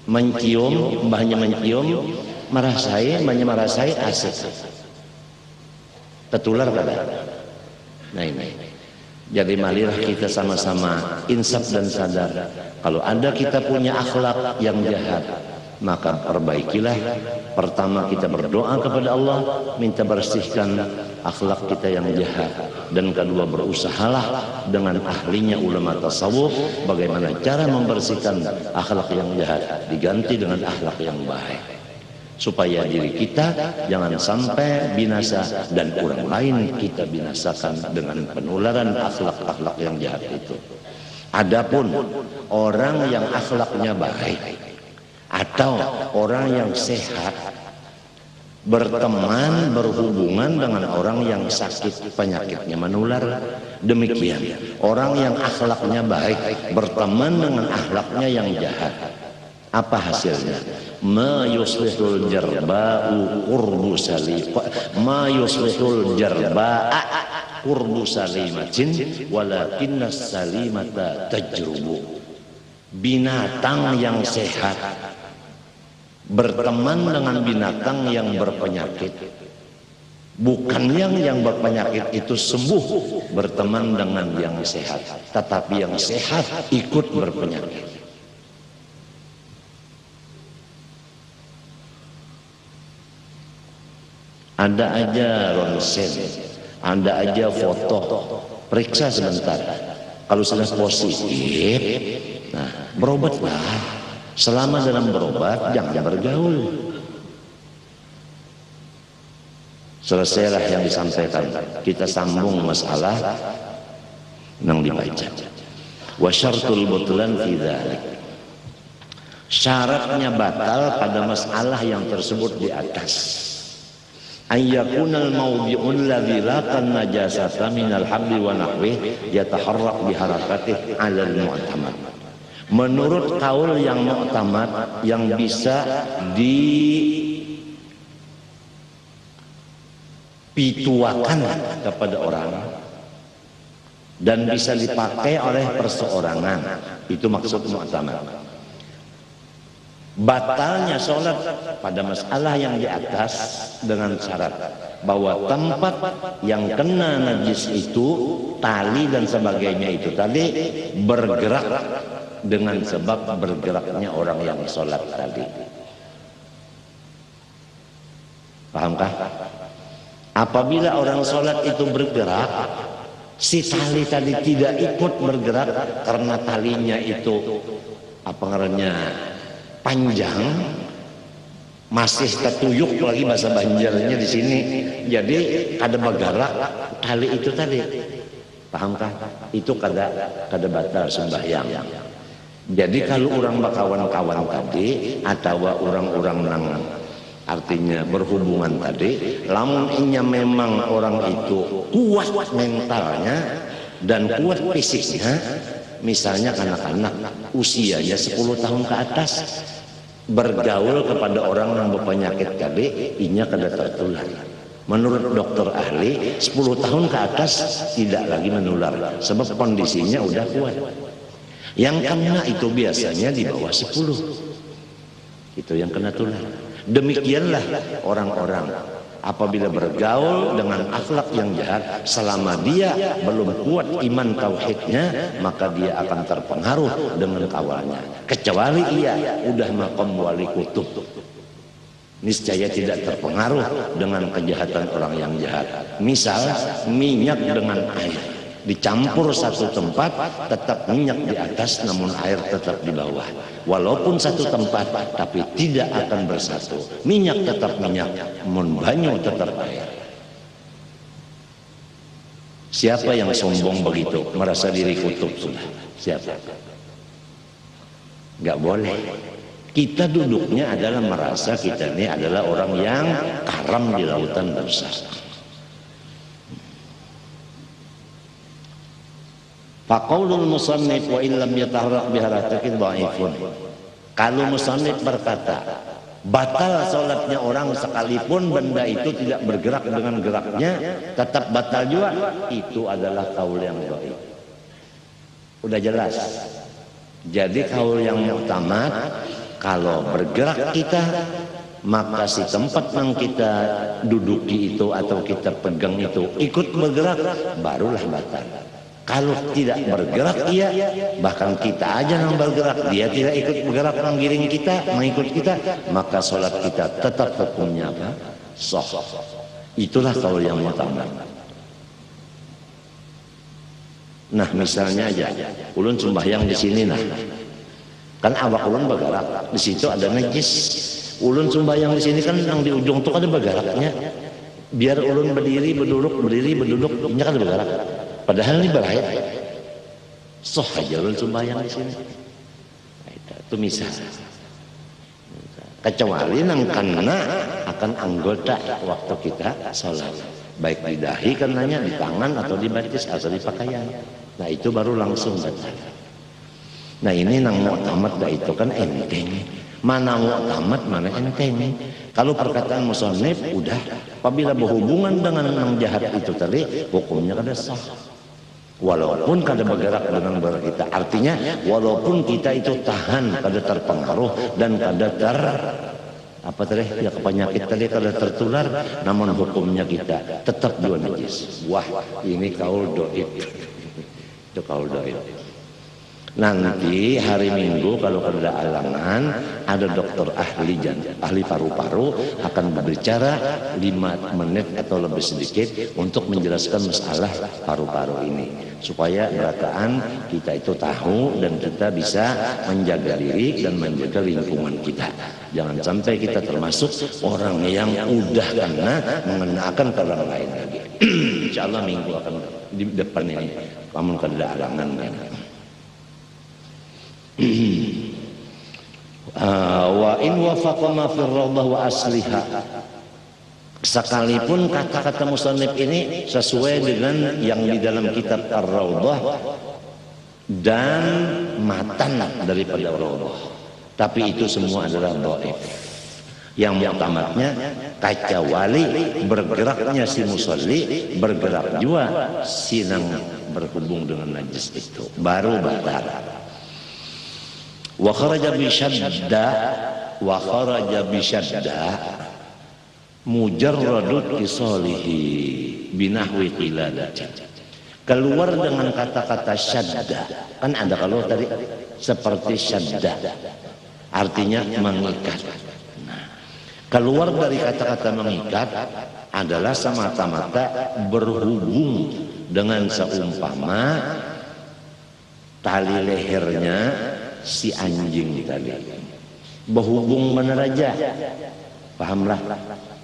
mencium, mbahnya mencium, merasai, mbahnya merasai, asik. Tertular kada? Nah ini. Jadi marilah kita sama-sama insaf dan sadar, kalau ada kita punya akhlak yang jahat, maka perbaikilah. Pertama kita berdoa kepada Allah, minta bersihkan akhlak kita yang jahat. Dan kedua, berusahalah dengan ahlinya ulama tasawuf bagaimana cara membersihkan akhlak yang jahat, diganti dengan akhlak yang baik, supaya diri kita jangan sampai binasa dan orang lain kita binasakan dengan penularan akhlak-akhlak yang jahat itu. Adapun orang yang akhlaknya baik atau orang yang sehat berteman, berhubungan dengan orang yang sakit penyakitnya menular, demikian orang yang akhlaknya baik berteman dengan akhlaknya yang jahat, apa hasilnya? Ma yuslihul jarba'u qurbu salim, ma yuslihul jarba'a qurbu salimatin walakinnas salimata tajrubu. Binatang yang sehat berteman dengan binatang yang berpenyakit, bukan yang berpenyakit itu sembuh berteman dengan yang sehat, tetapi yang sehat ikut berpenyakit. Ada aja ronsen, ada aja foto, periksa sebentar. Kalau sudah positif, nah berobatlah. Selama dalam berobat jangan bergaul. Selesailah yang disampaikan, kita sambung masalah yang dibaca. Wa syartul butlan fi dzalik. Syaratnya batal pada masalah yang tersebut di atas. Ayyakunal mawdi'ul ladzi laqan najasata minal habli wa nahwi yataharrak biharakatih 'alal mu'tamad. Menurut kaul yang mu'tamad, yang bisa dipituakan kepada orang dan bisa dipakai oleh perseorangan, itu maksud mu'tamad. Batalnya sholat pada masalah yang di atas dengan syarat bahwa tempat yang kena najis itu, tali dan sebagainya itu tadi bergerak dengan sebab bergeraknya orang yang sholat tadi. Pahamkah? Apabila orang sholat itu bergerak, si tali tadi tidak ikut bergerak karena talinya itu apa ngarannya panjang, masih ketuyuk lagi bahasa Banjarnya di sini. Jadi kada bergerak tali itu tadi. Pahamkah? Itu kada batal sembahyang. Jadi kalau orang bakawan-kawan tadi atau orang-orang nang artinya berhubungan tadi, lamun inya memang orang itu kuat mentalnya dan kuat fisiknya, misalnya anak-anak usianya 10 tahun ke atas bergaul kepada orang yang berpenyakit tadi, inya kada tertular. Menurut dokter ahli 10 tahun ke atas tidak lagi menular sebab kondisinya udah kuat. Yang kena itu biasanya di bawah 10, itu yang kena tular. Demikianlah orang-orang apabila bergaul dengan akhlak yang jahat, selama dia belum kuat iman tauhidnya, maka dia akan terpengaruh dengan kawannya. Kecuali ia udah maqam wali kutub, niscaya tidak terpengaruh dengan kejahatan orang yang jahat. Misal minyak dengan air dicampur satu tempat, tetap minyak di atas namun air tetap di bawah. Walaupun satu tempat tapi tidak akan bersatu. Minyak tetap minyak, mun banyu tetap air. Siapa yang sombong begitu, merasa diri kutub sudah? Siapa? Gak boleh. Kita duduknya adalah merasa kita ini adalah orang yang karam di lautan besar. Faqaulul musannif wa illam yataharrak biharakatin dhaifun. Kalau musannif berkata batal salatnya orang sekalipun benda itu tidak bergerak dengan geraknya, tetap batal juga, itu adalah kaul yang dhaif. Udah jelas. Jadi kaul yang mu'tamad, kalau bergerak kita, maka si tempat yang kita duduki itu atau kita pegang itu ikut bergerak, barulah batal. Kalau tidak bergerak dia, bahkan kita aja yang bergerak, dia tidak ikut bergerak menggiring kita, mengikut kita, maka sholat kita tetap hukumnya apa? Sah. Itulah kalau yang utama. Nah misalnya aja, ulun sembahyang di sini nah, kan awak ulun bergerak, di situ ada najis. Ulun sembahyang di sini kan yang di ujung tuh ada bergeraknya. Biar ulun berdiri, berduduk, ini kan bergerak. Padahal ini berbahaya. Soh aja ulun sembahyang di sini. Itu misal. Kecuali nang karena akan anggota waktu kita sholat, baik di dahi karenanya, di tangan atau di batis atau di pakaian. Nah itu baru langsung batal. Nah ini nang mu'tamad dah itu kan enteng. Mana mu'tamad mana enteng. Kalau perkataan musannif udah, apabila berhubungan dengan nang jahat itu tadi, hukumnya kada sah. Walaupun kada bergerak dengan bergerak kita, artinya walaupun kita itu tahan kada terpengaruh dan kada apa tadi ya penyakit tadi kada tertular, namun hukumnya kita tetap dua najis. Wah ini kaul doib. Itu kaul doib. Nanti hari Minggu kalau ada alangan, ada dokter ahli paru-paru akan berbicara 5 menit atau lebih sedikit untuk menjelaskan masalah paru-paru ini, supaya berataan kita itu tahu dan kita bisa menjaga diri dan menjaga lingkungan kita. Jangan sampai kita termasuk orang yang udah mengenakan ke orang lain lagi. Insya Allah Minggu akan di depan ini kamu kada alangan kan. Wa in wafaqa ma fi rawdah wa asliha, sekalipun kata-kata musannif ini sesuai dengan yang di dalam kitab Ar-Rawdah dan matan daripada Rawdah, tapi itu semua adalah dhaif. Yang mu'tamadnya kecuali bergeraknya si musalli, bergerak juga sinang berhubung dengan najis itu baru batal. Wa kharaja bi syadda mujarradut kisalihi binahwi qiladati, keluar dengan kata-kata syadda. Kan ada kalau tadi seperti syadda artinya mengikat. Nah, keluar dari kata-kata mengikat adalah semata-mata berhubung dengan seumpama tali lehernya si anjing tadi, berhubung benar aja, pahamlah.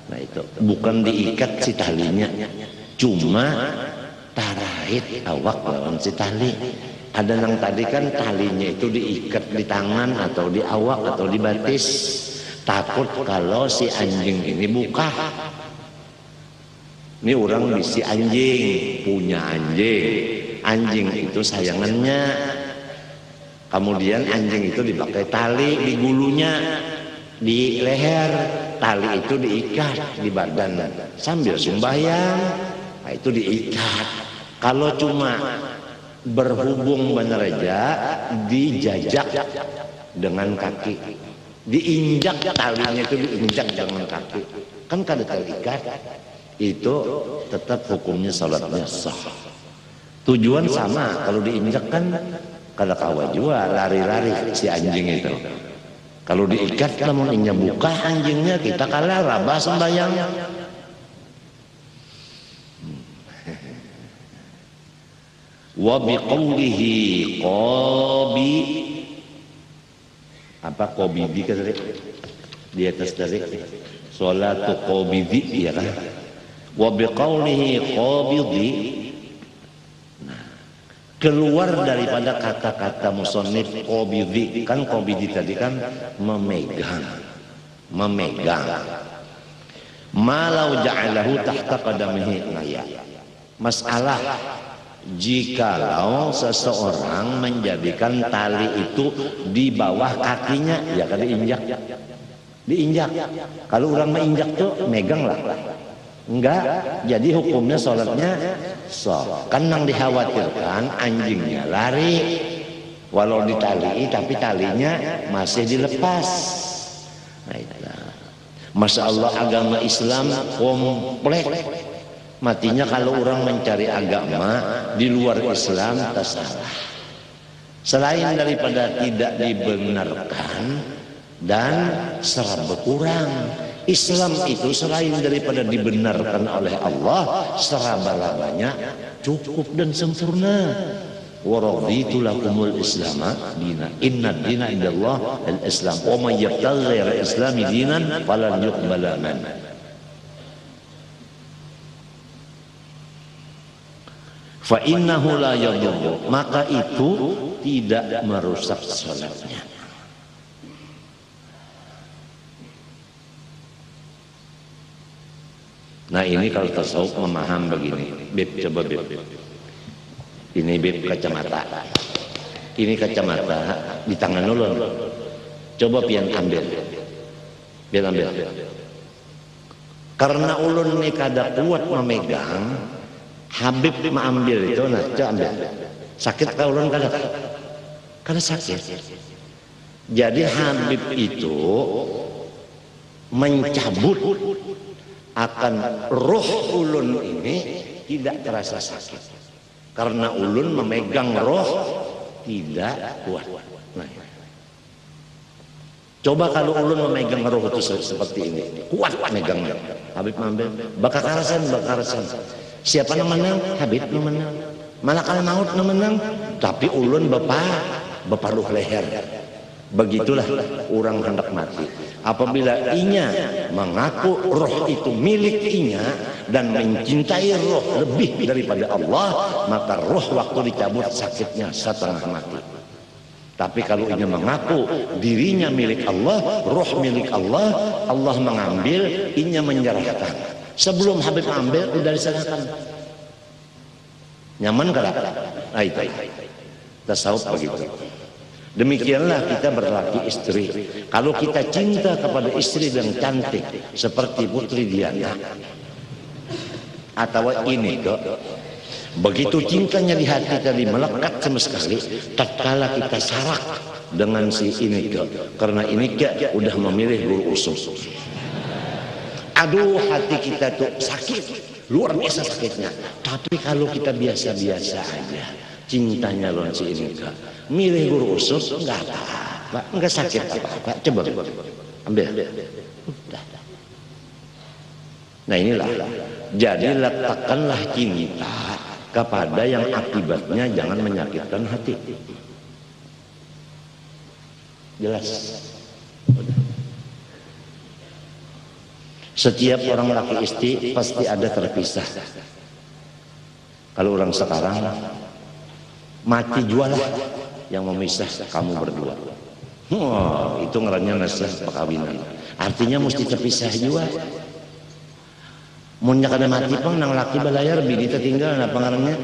Nah itu bukan diikat si talinya, cuma tarait awak lawan si tali. Ada yang tadi kan talinya itu diikat di tangan atau di awak atau di batis, takut kalau si anjing ini buka. Ini orang bisi anjing, punya anjing itu sayangannya. Kemudian anjing itu dipakai tali di gulunya, di leher, tali itu diikat di badan sambil sembahyang. Nah itu diikat. Kalau cuma berhubung benar aja, dijajak dengan kaki, diinjak talinya itu diinjak dengan kaki, kan kada terikat, itu tetap hukumnya salatnya sah. Tujuan sama, kalau diinjak kan kada kawa juga lari-lari si anjing itu. Kalau diikat namun inya buka anjingnya, kita kalah raba sembayang. Wa biqaulihi qabi, apa qabidi kan tadi di atas tadi salatu qabidi ya kan. Wa biqaulihi qabidi, keluar daripada kata-kata musannif qabidi, kan qabidi tadi kan memegang. Malau ja'alahu tahta qadamihi naya. Masalah jikalau seseorang menjadikan tali itu di bawah kakinya, ya kan diinjak. Kalau orang menginjak tuh megang lah. Enggak, jadi hukumnya sholatnya sah. Kan yang dikhawatirkan anjingnya lari, walau ditali tapi talinya masih dilepas. Nah, itu. Masya Allah agama Islam komplek. Matinya kalau orang mencari agama di luar Islam tersalah. Selain daripada tidak dibenarkan dan serba berkurang. Islam itu selain daripada dibenarkan oleh Allah, seraba-labanya cukup dan sempurna. Wa raditu lakumul islama dina. Inna dina indallah al-islam. Wa may yabtaghi ghayra islami dinan falan yuqbala minhu. Fa innahu la yadurru, maka itu tidak merusak salatnya. Nah ini kalau tasawuf memaham begini, Beb, coba Beb. Ini Beb kacamata. Ini kacamata di tangan ulun. Coba pian ambil. Pian ambil. Karena ulun ini kada kuat memegang, Habib mengambil itu, nah coba ambil. Sakit kalau ulun kada? Kada sakit. Jadi Habib itu mencabut akan roh ulun ini tidak terasa sakit. Karena ulun memegang roh tidak kuat. Nah, coba kalau ulun memegang roh itu seperti ini, kuat megangnya. Habib mengambil, bakar karasan. Siapa yang menang? Habib yang menang. Malakal maut yang menang. Tapi ulun beparuh leher. Begitulah orang hendak mati. Apabila inya mengaku roh itu milik inya dan mencintai roh lebih daripada Allah, maka roh waktu dicabut sakitnya setengah mati. Tapi kalau inya mengaku dirinya milik Allah, roh milik Allah, Allah mengambil, inya menyerahkan. Sebelum Habib ambil, sudah diserahkan. Nyaman kada? Nah itu. Tasawuf begitu. Demikianlah kita berlaki istri. Kalau kita cinta kepada istri yang cantik seperti Putri Diana atau ini ke, begitu cintanya di hati tadi melekat sama sekali, tatkala kita sarak dengan si ini ke, karena ini ke udah memilih guru usul. Aduh, hati kita tuh sakit, luar biasa sakitnya. Tapi kalau kita biasa-biasa aja, cintanya lawan si ini ke, milih guru usus enggak apa-apa, enggak sakit apa-apa. Coba ambil. Udah. Nah inilah. Jadi letakkanlah cinta kepada yang akibatnya jangan menyakitkan hati. Jelas. Udah. Setiap orang laki istri pasti ada terpisah. Kalau orang sekarang mati jualah yang memisah kamu berdua. Wah, itu ngarannya nasah perkawinan. Artinya mesti terpisah juga. Munnya kada mati pang nang laki balayar bini tertinggal apa ngarannya?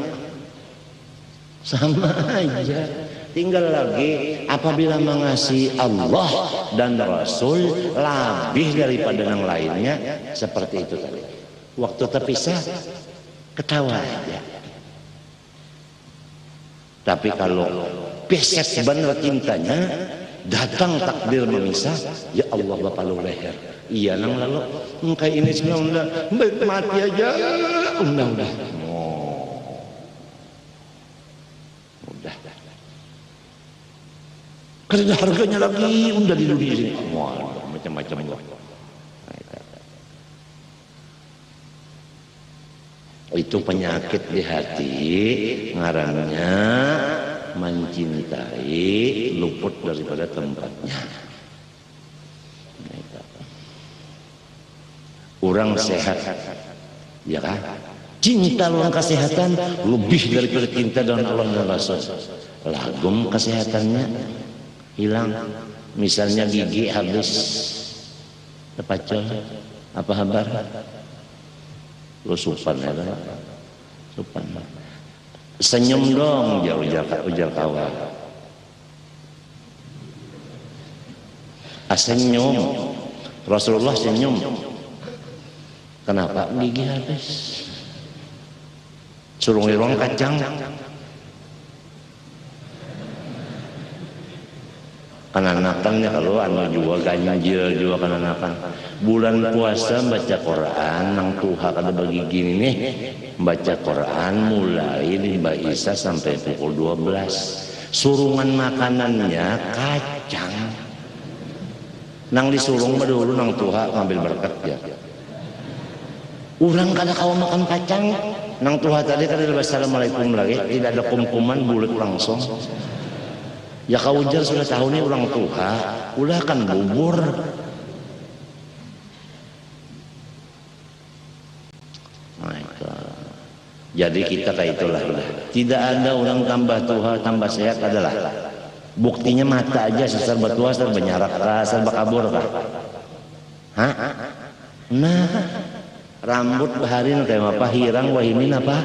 Sama aja. Tinggal lagi apabila mengasihi Allah dan Rasul lebih daripada yang lainnya seperti itu tadi. Waktu terpisah ketawa aja. Tapi kalau peset benar cintanya, datang takdir memisah, ya Allah bapak lu leher. Iya nang lalu, kayak ini sudah mati aja, udah. Udah. Karena harganya lagi udah di dunia ini, wah macam-macam gua. Itu penyakit di hati, ngarannya mencintai luput daripada tempatnya. Orang sehat, ya kan? Cinta dalam kesehatan lebih daripada cinta dalam Allah dan Rasul. Lagum kesehatannya hilang. Misalnya gigi habis, terpacul, apa kabar? Lo supan ya kan? Supan. Senyum dong, ujar kawan. Senyum. Rasulullah senyum. Kenapa? Gigi habis. Suruh ngirong kacang. Kananakannya kalau anu juga ganjil juga kananakan. Bulan puasa baca Quran nang Tuha kada bagi gini nih baca Quran mulai limba Isya sampai pukul 12. Surungan makanannya kacang. Nang disurung dulu nang Tuha ngambil berkat ya. Urang kada kawa makan kacang. Nang Tuha tadi kada assalamualaikum lagi, tidak ada kumkuman bulat langsung. Ya kau ujar sudah tahu nih ulang Tuha, ulah kan bubur. Jadi kita kayak itulah. Tidak ada orang tambah Tuha, tambah sehat adalah. Buktinya mata aja sesar bertuah, serba nyarak, serba kabur kah? Hah? Nah, rambut baharin kayak apa? Hirang wahimin apa?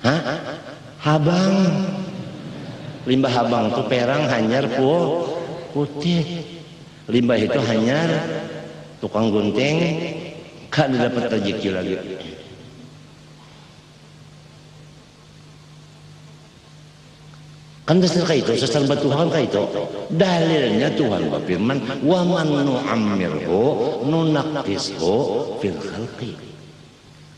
Hah? Habang. Limbah habang itu perang hanyar putih. Limbah itu hanyar tukang gunting kan dapat rezeki lagi. Kan dasar kayak itu, sesar Tuhan kayak itu. Dalilnya Tuhan berfirman, "Wa man nu'ammirhu nunaqqishu fil khalqi."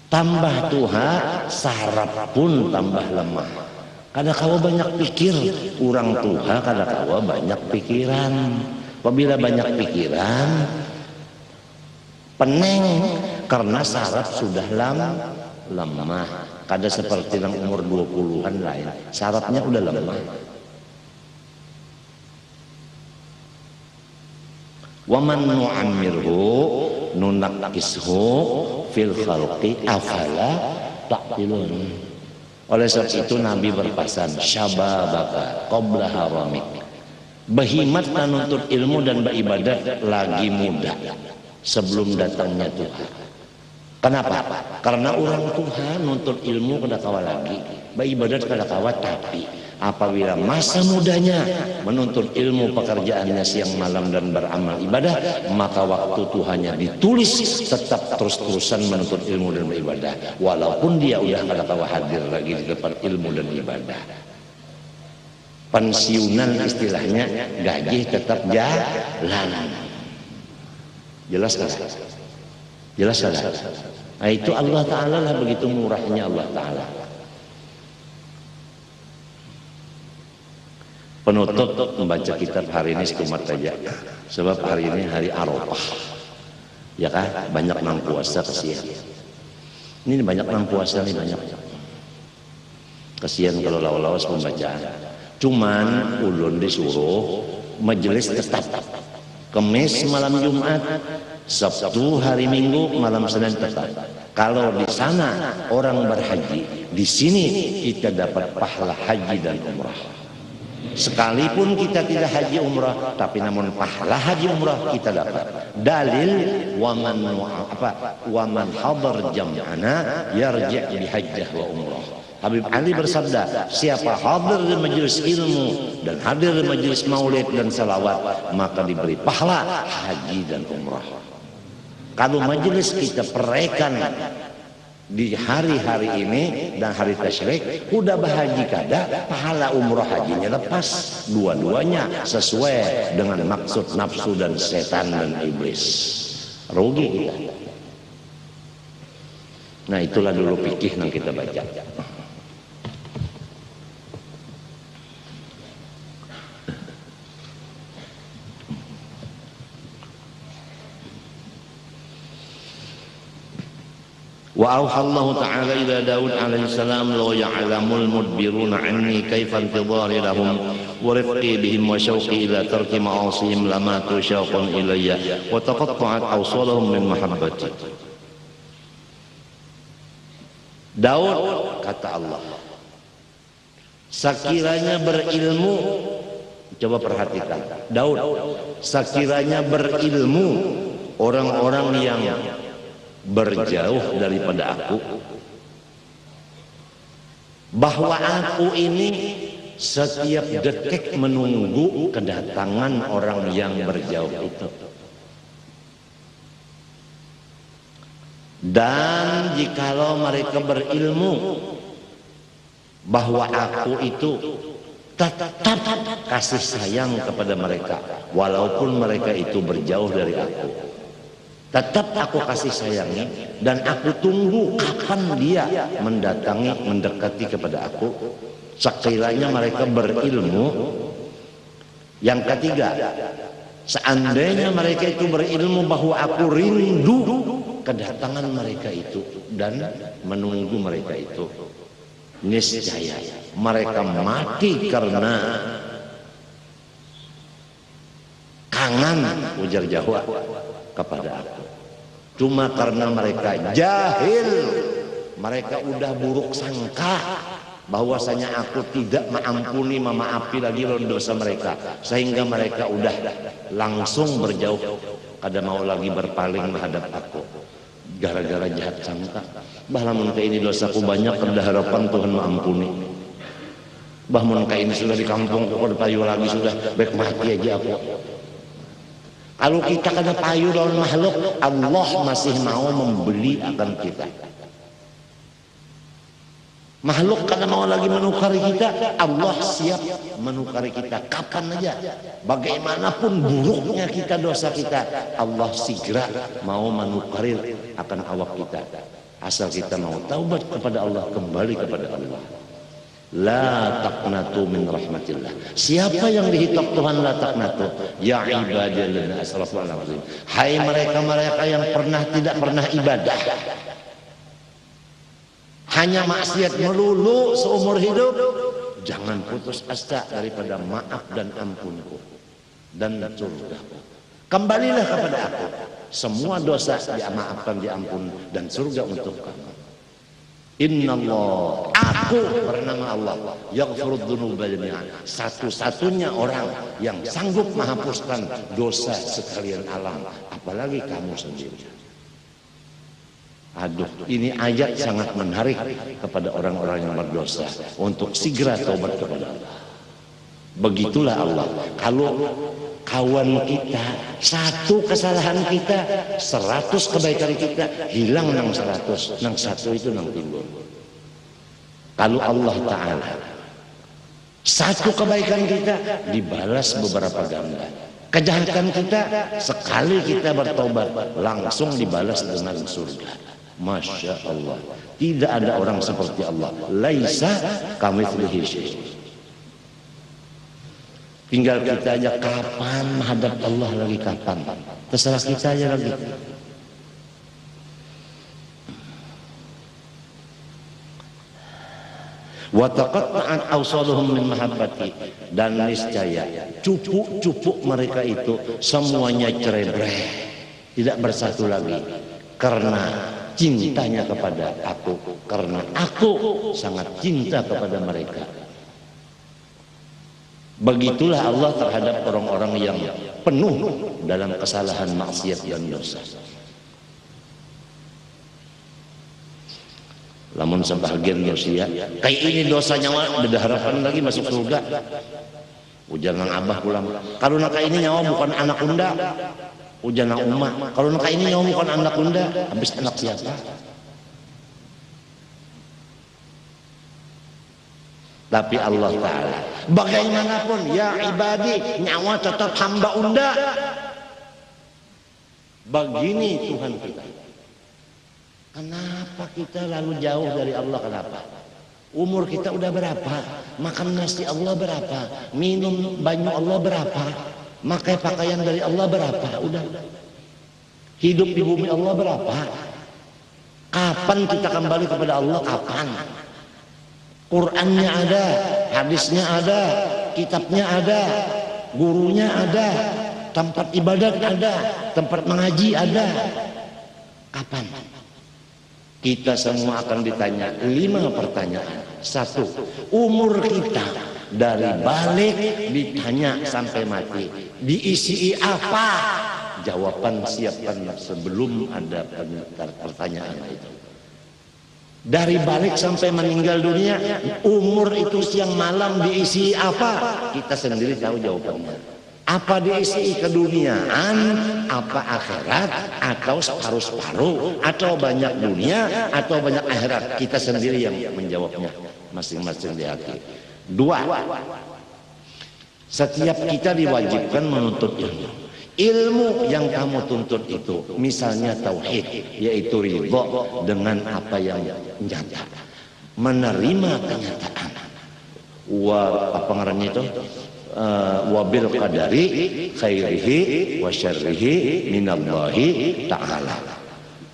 Tambah Tuhan, saraf pun tambah lemah. Kada kawa banyak pikir, orang Tuha kada kawa banyak pikiran. Apabila banyak pikiran, peneng karena saraf sudah lemah. Kada seperti yang umur 20-an lain, sarafnya udah lemah. Wa man nu'ammirhu nunaqqishu fil khalqi afala ta'qilun. Oleh sebab itu Nabi berpesan, syababaka qabla haramik. Behimat menuntut ilmu dan beribadat lagi muda sebelum datangnya Tuhan. Kenapa? Karena orang Tuhan nuntut ilmu kada kawa lagi, beribadat kada kawa, tapi apabila masa mudanya menuntut ilmu pekerjaannya siang malam dan beramal ibadah, maka waktu Tuhannya ditulis tetap terus-terusan menuntut ilmu dan beribadah walaupun dia udah kada kawa hadir lagi di depan ilmu dan ibadah. Pensiunan istilahnya, gaji tetap jalan. Jelas kan? Jelas kan? Nah, itu Allah Ta'ala lah, begitu murahnya Allah Ta'ala. Penutup membaca kitab hari ini sekumat saja, sebab hari ini hari Arafah, ya kan? Banyak nang puasa kesian. Ini banyak nang puasa nih, banyak kesian kalau lawas pembacaan. Cuman ulun disuruh majelis tetap Kemis malam Jumat, Sabtu hari Minggu, malam Senin tetap. Kalau di sana orang berhaji, di sini kita dapat pahala haji dan umrah. Sekalipun kita tidak haji umrah, tapi namun pahala haji umrah kita dapat. Dalil waman hadar jam'ana yarji' bi hajjah wa umrah. Habib Ali bersabda, siapa hadir di majelis ilmu dan hadir di majelis maulid dan salawat, maka diberi pahala haji dan umrah. Kalau majelis kita peraikan di hari-hari ini dan hari tasyrik, udah berhaji kada, pahala umrah hajinya lepas. Dua-duanya sesuai dengan maksud nafsu dan setan dan iblis. Rugi kita. Nah, itulah dulu fikih yang kita baca. Wa auhallahu ta'ala ila Daud alaihi salam law ya'lamul mudbiruna anni kaifa intidhari lahum wa rifqi bihim wa syauqi ila tarki ma'asihim lamatu syauqan ilayya wa taqatta'at awsalahum min mahabbati. Daud kata Allah, sekiranya berilmu, coba perhatikan Daud, sekiranya berilmu orang-orang yang berjauh daripada aku, bahwa aku ini setiap detik menunggu kedatangan orang yang berjauh itu, dan jikalau mereka berilmu bahwa aku itu tetap kasih sayang kepada mereka walaupun mereka itu berjauh dari aku. Tetap aku kasih sayangi dan aku tunggu kapan dia mendatangi, mendekati kepada aku sekiranya mereka berilmu. Yang ketiga, seandainya mereka itu berilmu bahwa aku rindu kedatangan mereka itu dan menunggu mereka itu, niscaya mereka mati karena kangen, ujar Jawa, kepada aku. Cuma karena mereka jahil, mereka udah buruk sangka bahwasanya aku tidak mengampuni, memaafi lagi dosa mereka, sehingga mereka udah langsung berjauh, kada mau lagi berpaling menghadap aku gara-gara jahat sangka. Bah lamun ka ini dosaku banyak, kada harapan Tuhan mengampuni. Bah mun ka ini sudah di kampung kada payu lagi, sudah baik mati aja aku. Kalau kita kada payu lawan makhluk, Allah masih mau membeli akan kita. Makhluk kada mau lagi menukari kita, Allah siap menukari kita kapan aja. Bagaimanapun buruknya kita, dosa kita, Allah segera mau menukari akan awak kita. Asal kita mau taubat kepada Allah, kembali kepada Allah. La taqnatu min rahmatillah. Siapa yang dihitab Tuhan la taqnatu? Ya ibadillah asraful azim. Hai mereka-mereka yang tidak pernah ibadah, hanya maksiat melulu seumur hidup, jangan putus asa daripada maaf dan ampunku dan surgaku. Kembalilah kepada aku, semua dosa dimaafkan, diampun, dan surga untuk kamu. Innallah, aku bernama Allah, yaghfirud dzunuba jami'an, satu-satunya orang yang sanggup menghapuskan dosa sekalian alam, apalagi kamu sendiri. Aduh, ini ayat sangat menarik kepada orang-orang yang berdosa untuk segera taubat kepada Allah. Begitulah Allah. Kalau kawan kita, satu kesalahan kita, 100 kebaikan kita hilang nang 100, nang satu itu nang timbul. Kalau Allah Ta'ala, satu kebaikan kita dibalas beberapa ganda. Kejahatan kita, sekali kita bertobat langsung dibalas dengan surga. Masya Allah, tidak ada orang seperti Allah. Laisa kamitslihi syai'. Tinggal kita aja kapan menghadap Allah lagi, kapan, terserah kita aja lagi. Wa taqatta'at awsaluhum min mahabbati, dan niscaya cupu-cupu mereka itu semuanya cerai-berai, tidak bersatu lagi karena cintanya kepada aku, karena aku sangat cinta kepada mereka. Begitulah Allah terhadap orang-orang yang penuh dalam kesalahan, maksiat dan dosa. Lamun sebahagian manusia kayak ini dosanya ada harapan lagi masuk surga. Ujar nang abah pulang, kalau nak ini nyawa bukan anak unda. Ujar nang umah, kalau nak ini nyawa bukan anak unda, habis anak siapa? Tapi Allah Ta'ala, bagaimanapun ya ibadi, nyawa tetap hamba unda. Begini Tuhan kita. Kenapa kita lalu jauh dari Allah? Kenapa? Umur kita udah berapa? Makan nasi Allah berapa? Minum banyu Allah berapa? Makai pakaian dari Allah berapa? Udah. Hidup di bumi Allah berapa? Kapan kita kembali kepada Allah? Kapan? Qurannya ada, hadisnya ada, kitabnya ada, gurunya ada, tempat ibadat ada, tempat mengaji ada. Kapan? Kita semua akan ditanya 5 pertanyaan. 1, umur kita dari balik ditanya sampai mati diisi apa? Jawaban siapkan sebelum ada pertanyaan itu. Dari balik sampai meninggal dunia, umur itu siang malam diisi apa? Kita sendiri tahu jawabannya. Apa diisi keduniaan, apa akhirat, atau separuh-separuh, atau banyak dunia, atau banyak akhirat? Kita sendiri yang menjawabnya, masing-masing di hati. 2, Setiap kita diwajibkan menuntut ilmu. Ilmu yang kamu tuntut itu misalnya tauhid, yaitu ridho dengan apa yang nyata, menerima kenyataan. Apa ngarannya itu? Wabil qadari khairihi wa syarrihi minallahi ta'ala.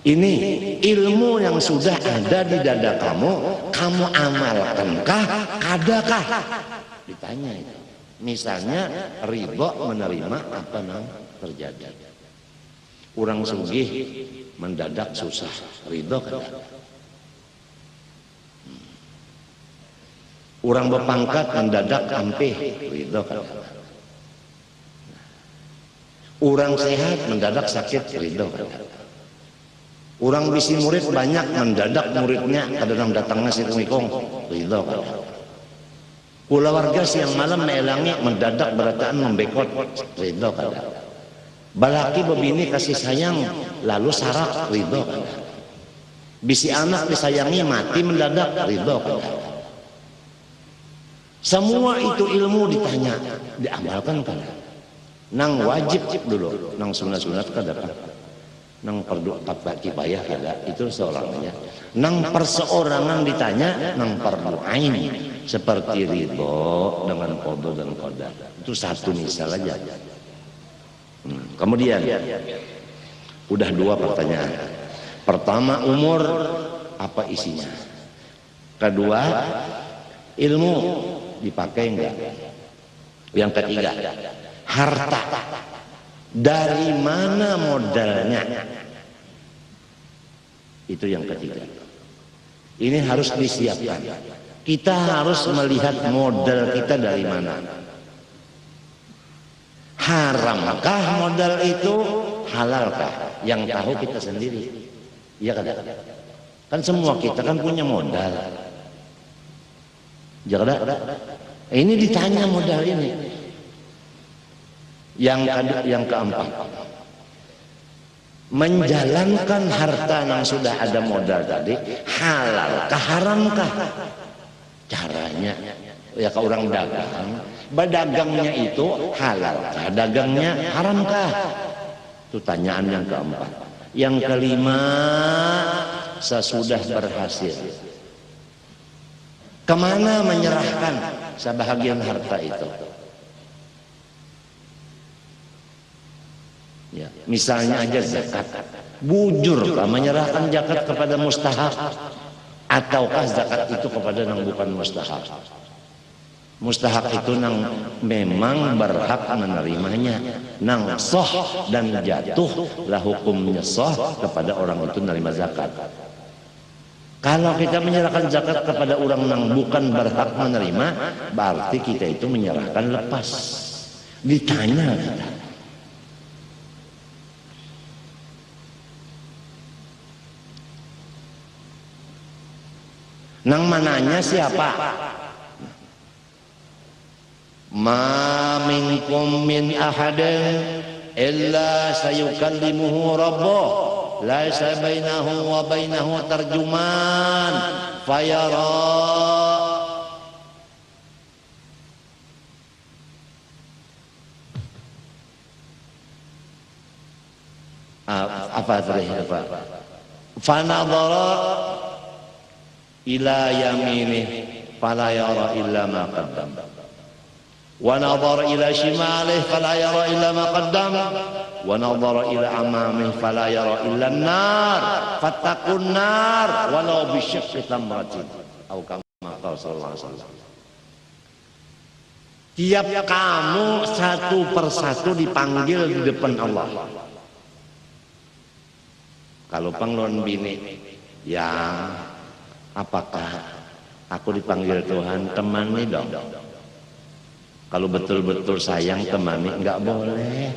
Ini ilmu yang sudah ada di dada kamu amalkankah, adakah? Ditanya itu. Misalnya ridho menerima apa yang terjadi. Orang sugih mendadak susah, ridho kan? Orang berpangkat mendadak ampih, ridho kan? Orang sehat mendadak sakit, ridho kan? Orang bisi murid banyak mendadak muridnya kadang datangnya si ngikong, ridho kan? Kula warga siang malam melangi mendadak berataan membekot, ridho kan? Balaki bebini kasih sayang lalu sarak, ridho kan? Bisi anak disayangi mati mendadak, ridho kan? Semua itu ilmu ditanya, diamalkan kan? Nang wajib dulu, nang sunat-sunat kan dapat, nang perdu kifayah kada, itu seorangnya. Nang perseorangan ditanya, nang fardu ain. Seperti ridho dengan qada dan qadar. Itu satu misal aja. Kemudian udah dua pertanyaan. Pertama, umur apa isinya? Kedua, ilmu dipakai enggak? Yang ketiga, harta dari mana modalnya? Itu yang ketiga. Ini harus disiapkan. Kita harus melihat modal kita dari mana. Haramkah modal itu, halalkah? Yang tahu kita sendiri. Iya kan? Kan semua kita kan punya modal. Jangan. Ini ditanya modal ini. Yang keempat, menjalankan harta yang sudah ada modal tadi, halalkah, haramkah? Caranya ya ke orang dagang, bedagangnya itu halalkah, dagangnya haramkah? Itu tanyaan yang keempat. Yang kelima, sesudah berhasil, kemana menyerahkan sebahagian harta itu? Ya, misalnya aja zakat, bujurkah menyerahkan zakat kepada mustahak? Ataukah zakat itu kepada yang bukan mustahak? Mustahak itu nang memang berhak menerimanya, nang soh dan jatuh lah hukumnya soh kepada orang itu menerima zakat. Kalau kita menyerahkan zakat kepada orang yang bukan berhak menerima, berarti kita itu menyerahkan lepas. Ditanya kita. Nang mananya siapa? Ma minkum min ahadin illa sayukallimuhu rabbuh laisa bainahu wa bainahu tarjuman fayara apa tadi apa? Fanadhara ila yaminih fala yara illa ma qaddam wa nadhara ila shimalih fala yara illa ma qaddam wa nadhara ila amamih fala yara illa an-nar fattaqun nar walau bi syiqqi tamratin atau kama qala sallallahu alaihi wasallam. Tiap kamu satu persatu dipanggil di depan Allah. Kalau penglon bini yang apakah aku dipanggil Tuhan, temani dong. Kalau betul-betul sayang temani, enggak boleh.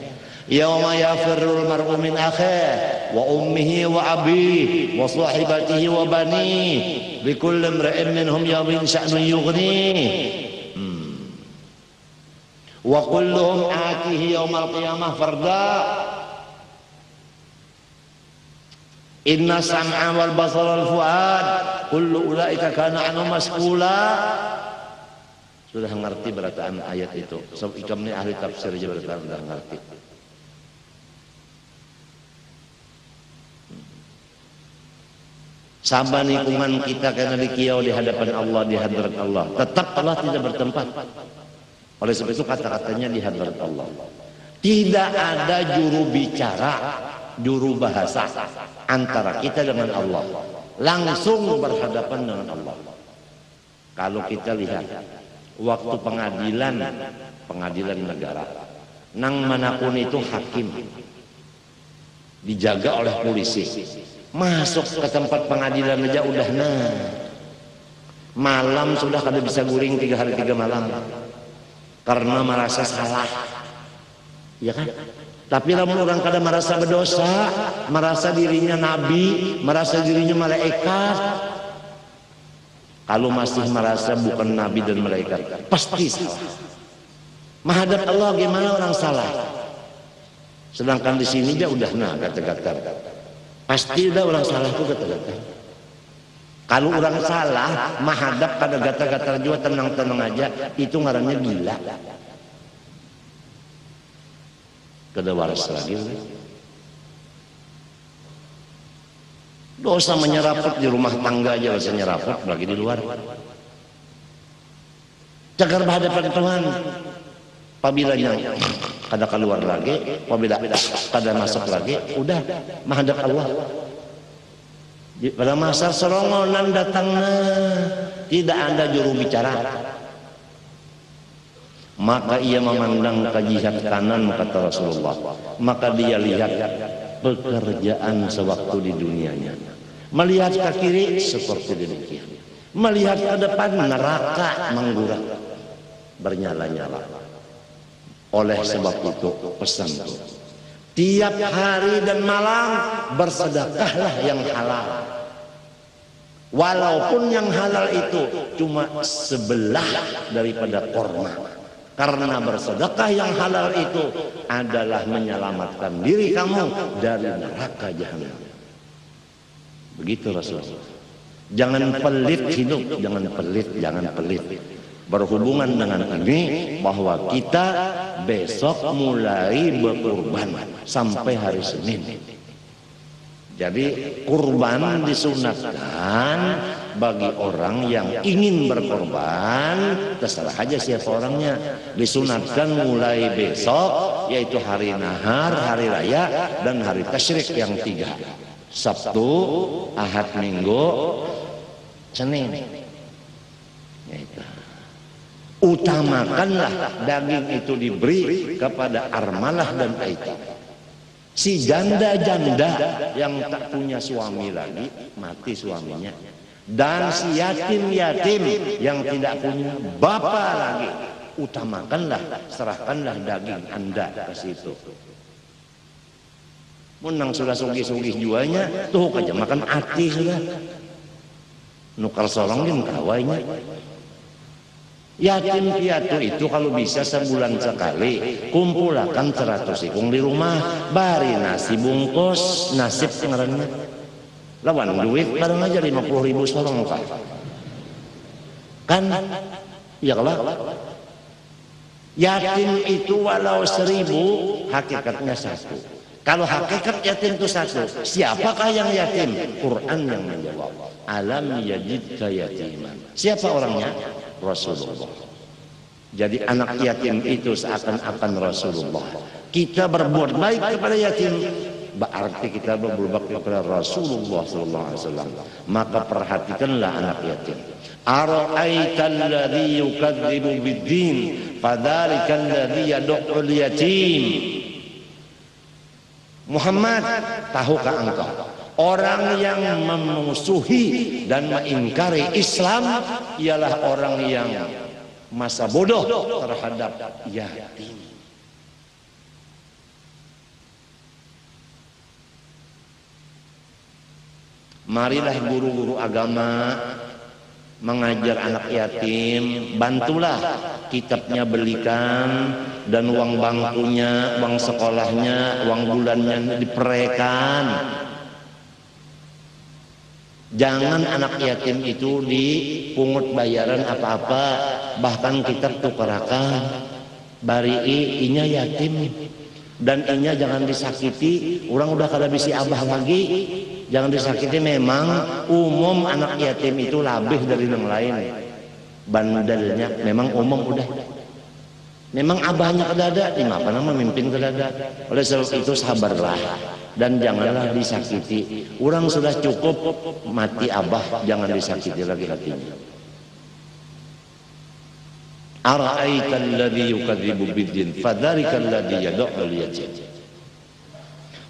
Yauma yafirrul mar'u min akhihi wa ummihi wa abihi wa sahibatihi wa banihi likulli imri'in minhum yawmin sya'nun yughnihi wa kulluhum atihi yaumal qiyamah farda. Inna sam'a wal basara wal fuad kullu ulaika kana anhu mas'ula. sudah ngerti berataan ayat itu. So, ikam ini ahli tafsir aja berataan sudah ngerti. Sama lingkungan kita karena dikiau di hadapan Allah, di hadirat Allah. Tetap Allah tidak bertempat. Oleh sebab itu kata-katanya di hadirat Allah. Tidak ada juru bicara, juru bahasa antara kita dengan Allah. Langsung berhadapan dengan Allah. Kalau kita lihat waktu pengadilan negara, nang manapun itu hakim dijaga oleh polisi. Masuk ke tempat pengadilan aja udah malam sudah kada bisa guring 3 hari 3 malam karena merasa salah, ya kan? Tapi lamun orang kada merasa berdosa, merasa dirinya nabi, merasa dirinya malaikat, kalau masih merasa bukan nabi dan malaikat, pasti salah. Menghadap Allah gimana orang salah? Sedangkan di sini dia udah kata-kata. Pasti udah orang salah itu kata-kata. Kalau orang salah, menghadap pada gata-gata juga tenang-tenang aja, itu ngarannya gila. Kada waras lagi. Dosa menyeraput di rumah tangga aja dosa nyeraput, lagi di luar. Cagar berhadapan Tuhan. Apabila kada keluar lagi, apabila kada masuk lagi, udah menghadap Allah. Pada masa serongonan datangnya tidak ada juru bicara. Maka ia memandang ke jihad kanan kata Rasulullah. Maka dia lihat pekerjaan sewaktu di dunianya. Melihat ke kiri seperti demikian. Melihat ke depan neraka menggurak bernyala-nyala. Oleh sebab itu pesanku, tiap hari dan malam bersedekahlah yang halal. Walaupun yang halal itu cuma sebelah daripada korma. Karena bersedekah yang halal itu adalah menyelamatkan diri kamu dari neraka jahanam. Begitu Rasulullah. Jangan pelit hidup, jangan pelit. Berhubungan dengan ini bahwa kita besok mulai berkurban sampai hari Senin. Jadi kurban disunatkan bagi orang yang ingin berkorban, terserah aja siapa orangnya. Disunatkan mulai besok, yaitu hari nahar, hari raya, dan hari tasyrik yang 3. Sabtu, Ahad, Minggu, Senin. Yaitu. Utamakanlah daging itu diberi kepada armalah dan aitam. Si janda-janda yang tak punya suami lagi, mati suaminya. Dan si yatim-yatim yang tidak punya bapa lagi, utamakanlah, serahkanlah daging Anda ke situ. Menang sudah sugih-sugih jualnya, tuh aja makan hati sudah. Nukar sorongin kawainya. Yatim piatu itu kalau bisa sebulan sekali kumpulkan 100 ikung di rumah, bari nasi bungkus, nasib ngarannya. Lawan duit bareng aja 50.000 sorong Pak. Kan? Ya kalau yatim itu walau 1.000 hakikatnya 1. Kalau hakikat yatim itu 1, siapakah yang yatim? Quran yang menjawab. Alam yajidka yatiman. Siapa orangnya? Rasulullah. Jadi anak yatim itu seakan-akan Rasulullah. Kita berbuat baik kepada yatim, berarti kita berbuat baik kepada Rasulullah SAW. Maka perhatikanlah anak yatim. Ara'aital ladzi yukadzibu biddin, fadzalikal ladzi yad'ul yatim. Muhammad, tahukah engkau orang yang memusuhi dan mengingkari Islam ialah orang yang masa bodoh terhadap yatim. Marilah guru-guru agama mengajar anak yatim, bantulah kitabnya belikan, dan uang bangkunya, uang sekolahnya, uang bulannya diperaikan. Jangan anak yatim itu dipungut bayaran apa-apa, bahkan kita tukarakan. Bari inya yatim dan inya jangan disakiti, orang udah kada bisi abah lagi, jangan disakiti. Memang umum anak yatim itu lebih dari yang lain, bandelnya memang umum udah. Memang abahnya kada ada, apa nama memimpin kada ada. Oleh sebab itu sabarlah dan janganlah disakiti. Orang sudah cukup mati abah, jangan disakiti lagi hatinya. Ara'aital ladzi yukadzibu biddin fadzarikal ladzi yad'ul yatim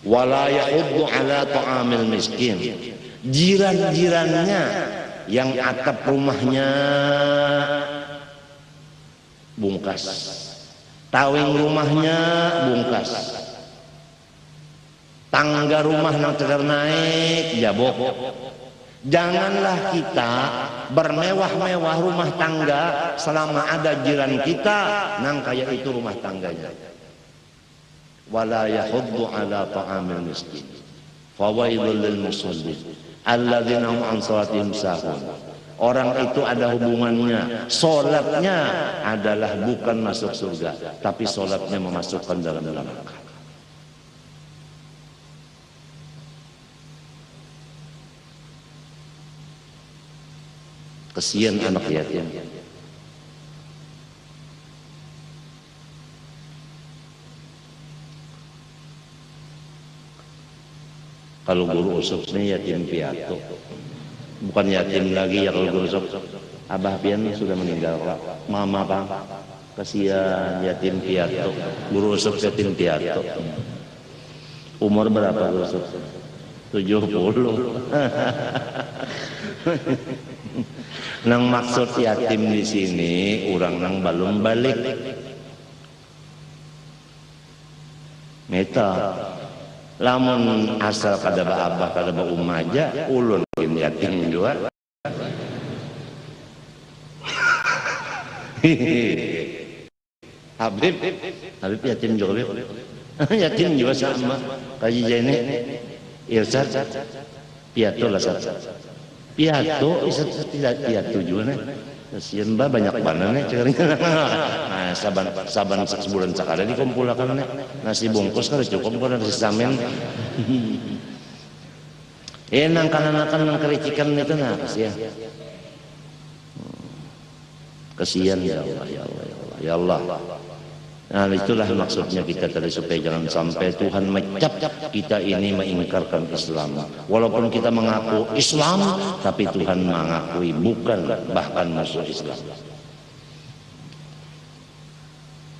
wa la yahuddu ala ta'amil miskin. Jiran-jirannya yang atap rumahnya bungkas, tawing rumahnya bungkas, tangga rumah nang tegar naik jabok. Janganlah kita bermewah-mewah rumah tangga selama ada jiran kita nang kayak itu rumah tangganya. Wala yahuddu ala ta'amil miskin fawailul lil musallin alladzina hum an salatihim sahun. Orang itu ada hubungannya, solatnya adalah bukan masuk surga, tapi solatnya memasukkan dalam neraka. Kesian anak yatim. Kalau guru usuk ini yatim piatu, bukan yatim lagi ya. Kalau guru usuk, abah pian sudah meninggal Pak, mama Pak, kesian yatim piatu. Guru usuk yatim piatu. Umur berapa guru usuk? 70. Nang maksud yatim di sini orang nang belum balik. Meta lamun asal kada ba abah kada ba umah aja ulun yatim juga. Habib yatim juga. Yatim juga sama kaji jene irsad piatu lah piatu tidak piatu juga nih. Kasian bah banyak banget nih ceritanya. Nah, saban sebulan sekali dikumpulkan nih. Nasi bungkus kan cukup kalau nasi samen. Nang kanan-kanan nang kericikan itu nah kasian. Kasian ya Allah ya Allah ya Allah ya Allah. Nah itulah maksudnya kita tadi, supaya jangan sampai Tuhan mencap kita ini mengingkarkan Islam. Walaupun kita mengaku Islam, tapi Tuhan mengakui bukan, bahkan musuh Islam.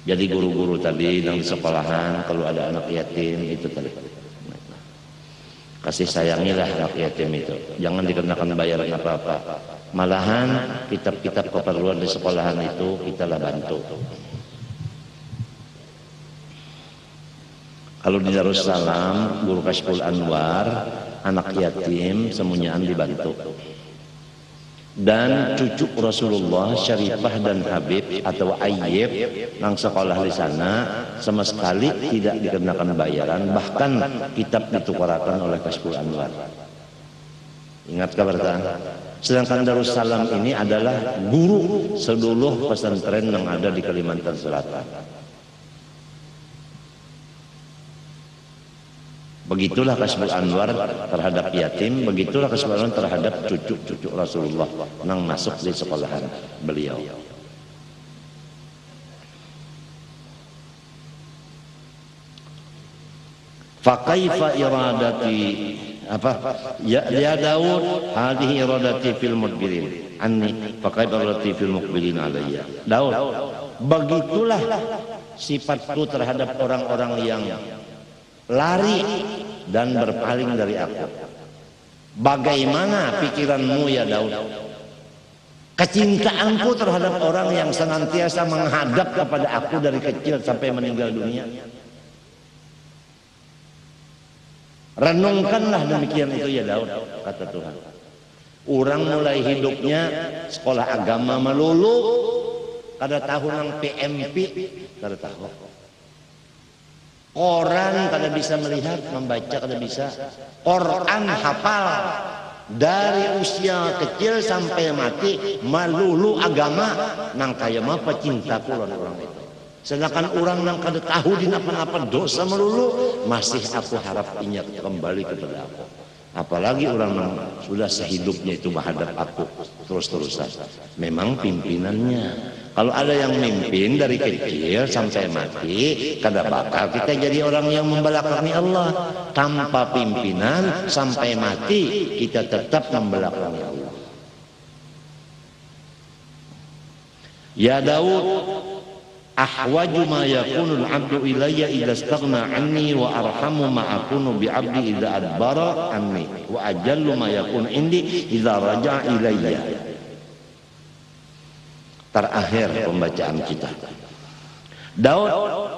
Jadi guru-guru tadi yang di sekolahan kalau ada anak yatim itu tadi kasih sayangilah anak yatim itu. Jangan dikenakan bayaran apa-apa. Malahan kitab-kitab keperluan di sekolahan itu kita lah bantu. Kalau di Darussalam, Guru Kashful Anwar, anak yatim semuanyaan dibantu. Dan cucu Rasulullah, Syarifah dan Habib atau Ayyib yang sekolah di sana sama sekali tidak dikenakan bayaran, bahkan kitab ditukarakan oleh Kashful Anwar. Ingat kabar tak? Sedangkan Darussalam ini adalah guru seluruh pesantren yang ada di Kalimantan Selatan. Begitulah Kashful Anwar terhadap yatim, begitulah Kashful Anwar terhadap cucu-cucu Rasulullah yang masuk di sekolahan beliau. Fakaifa iradati apa ya Daud hadhihi iradati fil mudbirin anni fakaifa iradati fil muqbilin alayya. Daud, begitulah sifatku terhadap orang-orang yang lari dan berpaling dari aku. Bagaimana pikiranmu ya Daud? Kecintaanku terhadap orang yang senantiasa menghadap kepada aku dari kecil sampai meninggal dunia. Renungkanlah demikian itu ya Daud, kata Tuhan. Orang mulai hidupnya sekolah agama melulu, kada tahu nang PMP, kada tahu. Quran kada bisa melihat, membaca kada bisa. Quran hafal, dari usia kecil sampai mati melulu agama nang kaya mah pecinta kulon orang itu. Sedangkan orang nang kada tahu di apa-apa dosa melulu masih aku harap ingat kembali kepada aku. Apalagi orang yang sudah sehidupnya itu menghadap aku terus-terusan. Memang pimpinannya. Kalau ada yang mimpin dari kecil sampai mati, kada bakal kita jadi orang yang membelakangi Allah. Tanpa pimpinan sampai mati, kita tetap membelakangi Allah. Ya Daud, ahwaju ma yakunul abdu ilayya idza istaghna anni wa arhamu ma akunu bi abdi idza adbara anni wa ajallu ma yakun indi idza raja'a ilayya. Terakhir pembacaan kita. Daud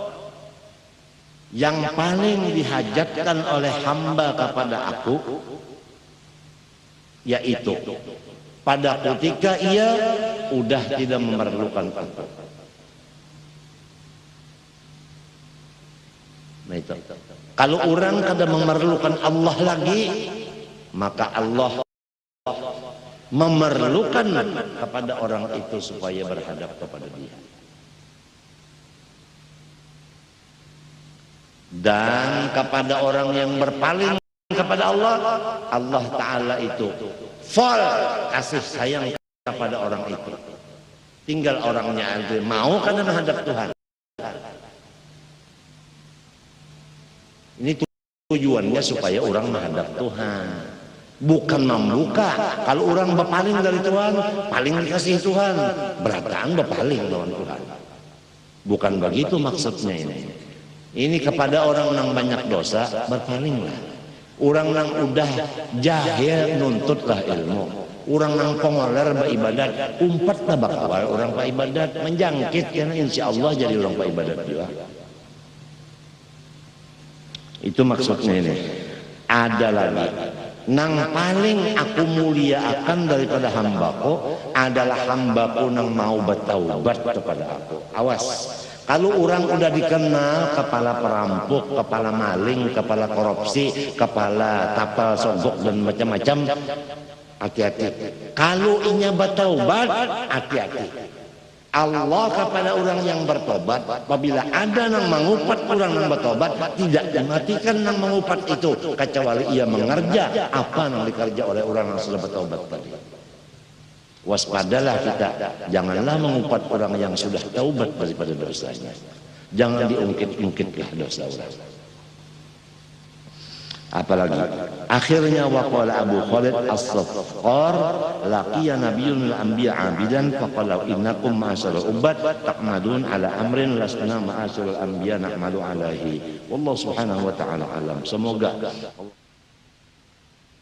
yang paling dihajatkan oleh hamba kepada aku yaitu pada ketika ia udah tidak memerlukan aku. Nah itu. Kalau orang kada memerlukan Allah lagi, maka Allah memerlukan kepada orang itu supaya berhadap kepada dia. Dan kepada orang yang berpaling kepada Allah, Allah Ta'ala itu full kasih sayang kepada orang itu. Tinggal orangnya aja mau karena menghadap Tuhan. Ini tujuannya supaya orang menghadap Tuhan, bukan membuka. Kalau orang berpaling dari Tuhan, paling dikasih Tuhan, berataan berpaling lawan Tuhan. Bukan begitu maksudnya ini. Ini kepada orang yang banyak dosa, berpalinglah. Orang yang udah jahil, nuntutlah ilmu. Orang yang pengoler beribadat, umpatlah bakal orang beribadat, menjangkit karena insya Allah jadi orang beribadat juga. Itu maksudnya ini. Ada lagi. Nang paling aku muliakan daripada hambaku adalah hambaku nang mau bertaubat kepada aku. Awas. Kalau orang udah dikenal kepala perampok, kepala maling, kepala korupsi, kepala tapal sogok dan macam-macam, hati-hati. Kalau inya bertaubat, hati-hati. Allah kepada orang yang bertobat, apabila ada yang mengupat orang yang bertobat, tidak dimatikan yang mengupat itu kecuali ia mengerja apa yang dikerja oleh orang yang sudah bertobat tadi. Waspadalah kita, janganlah mengupat orang yang sudah taubat daripada dosanya. Jangan diungkit-ungkitlah dosa orang. Apalagi akhirnya waqala Abu Khalid As-Saffar laqiya nabiyyun al-anbiya abidan faqala innakum ma'asyaral ubad taqmadun ala amrin lasna ma'asyaral anbiya na'malu alaihi. Wallahu subhanahu wa ta'ala alam. Semoga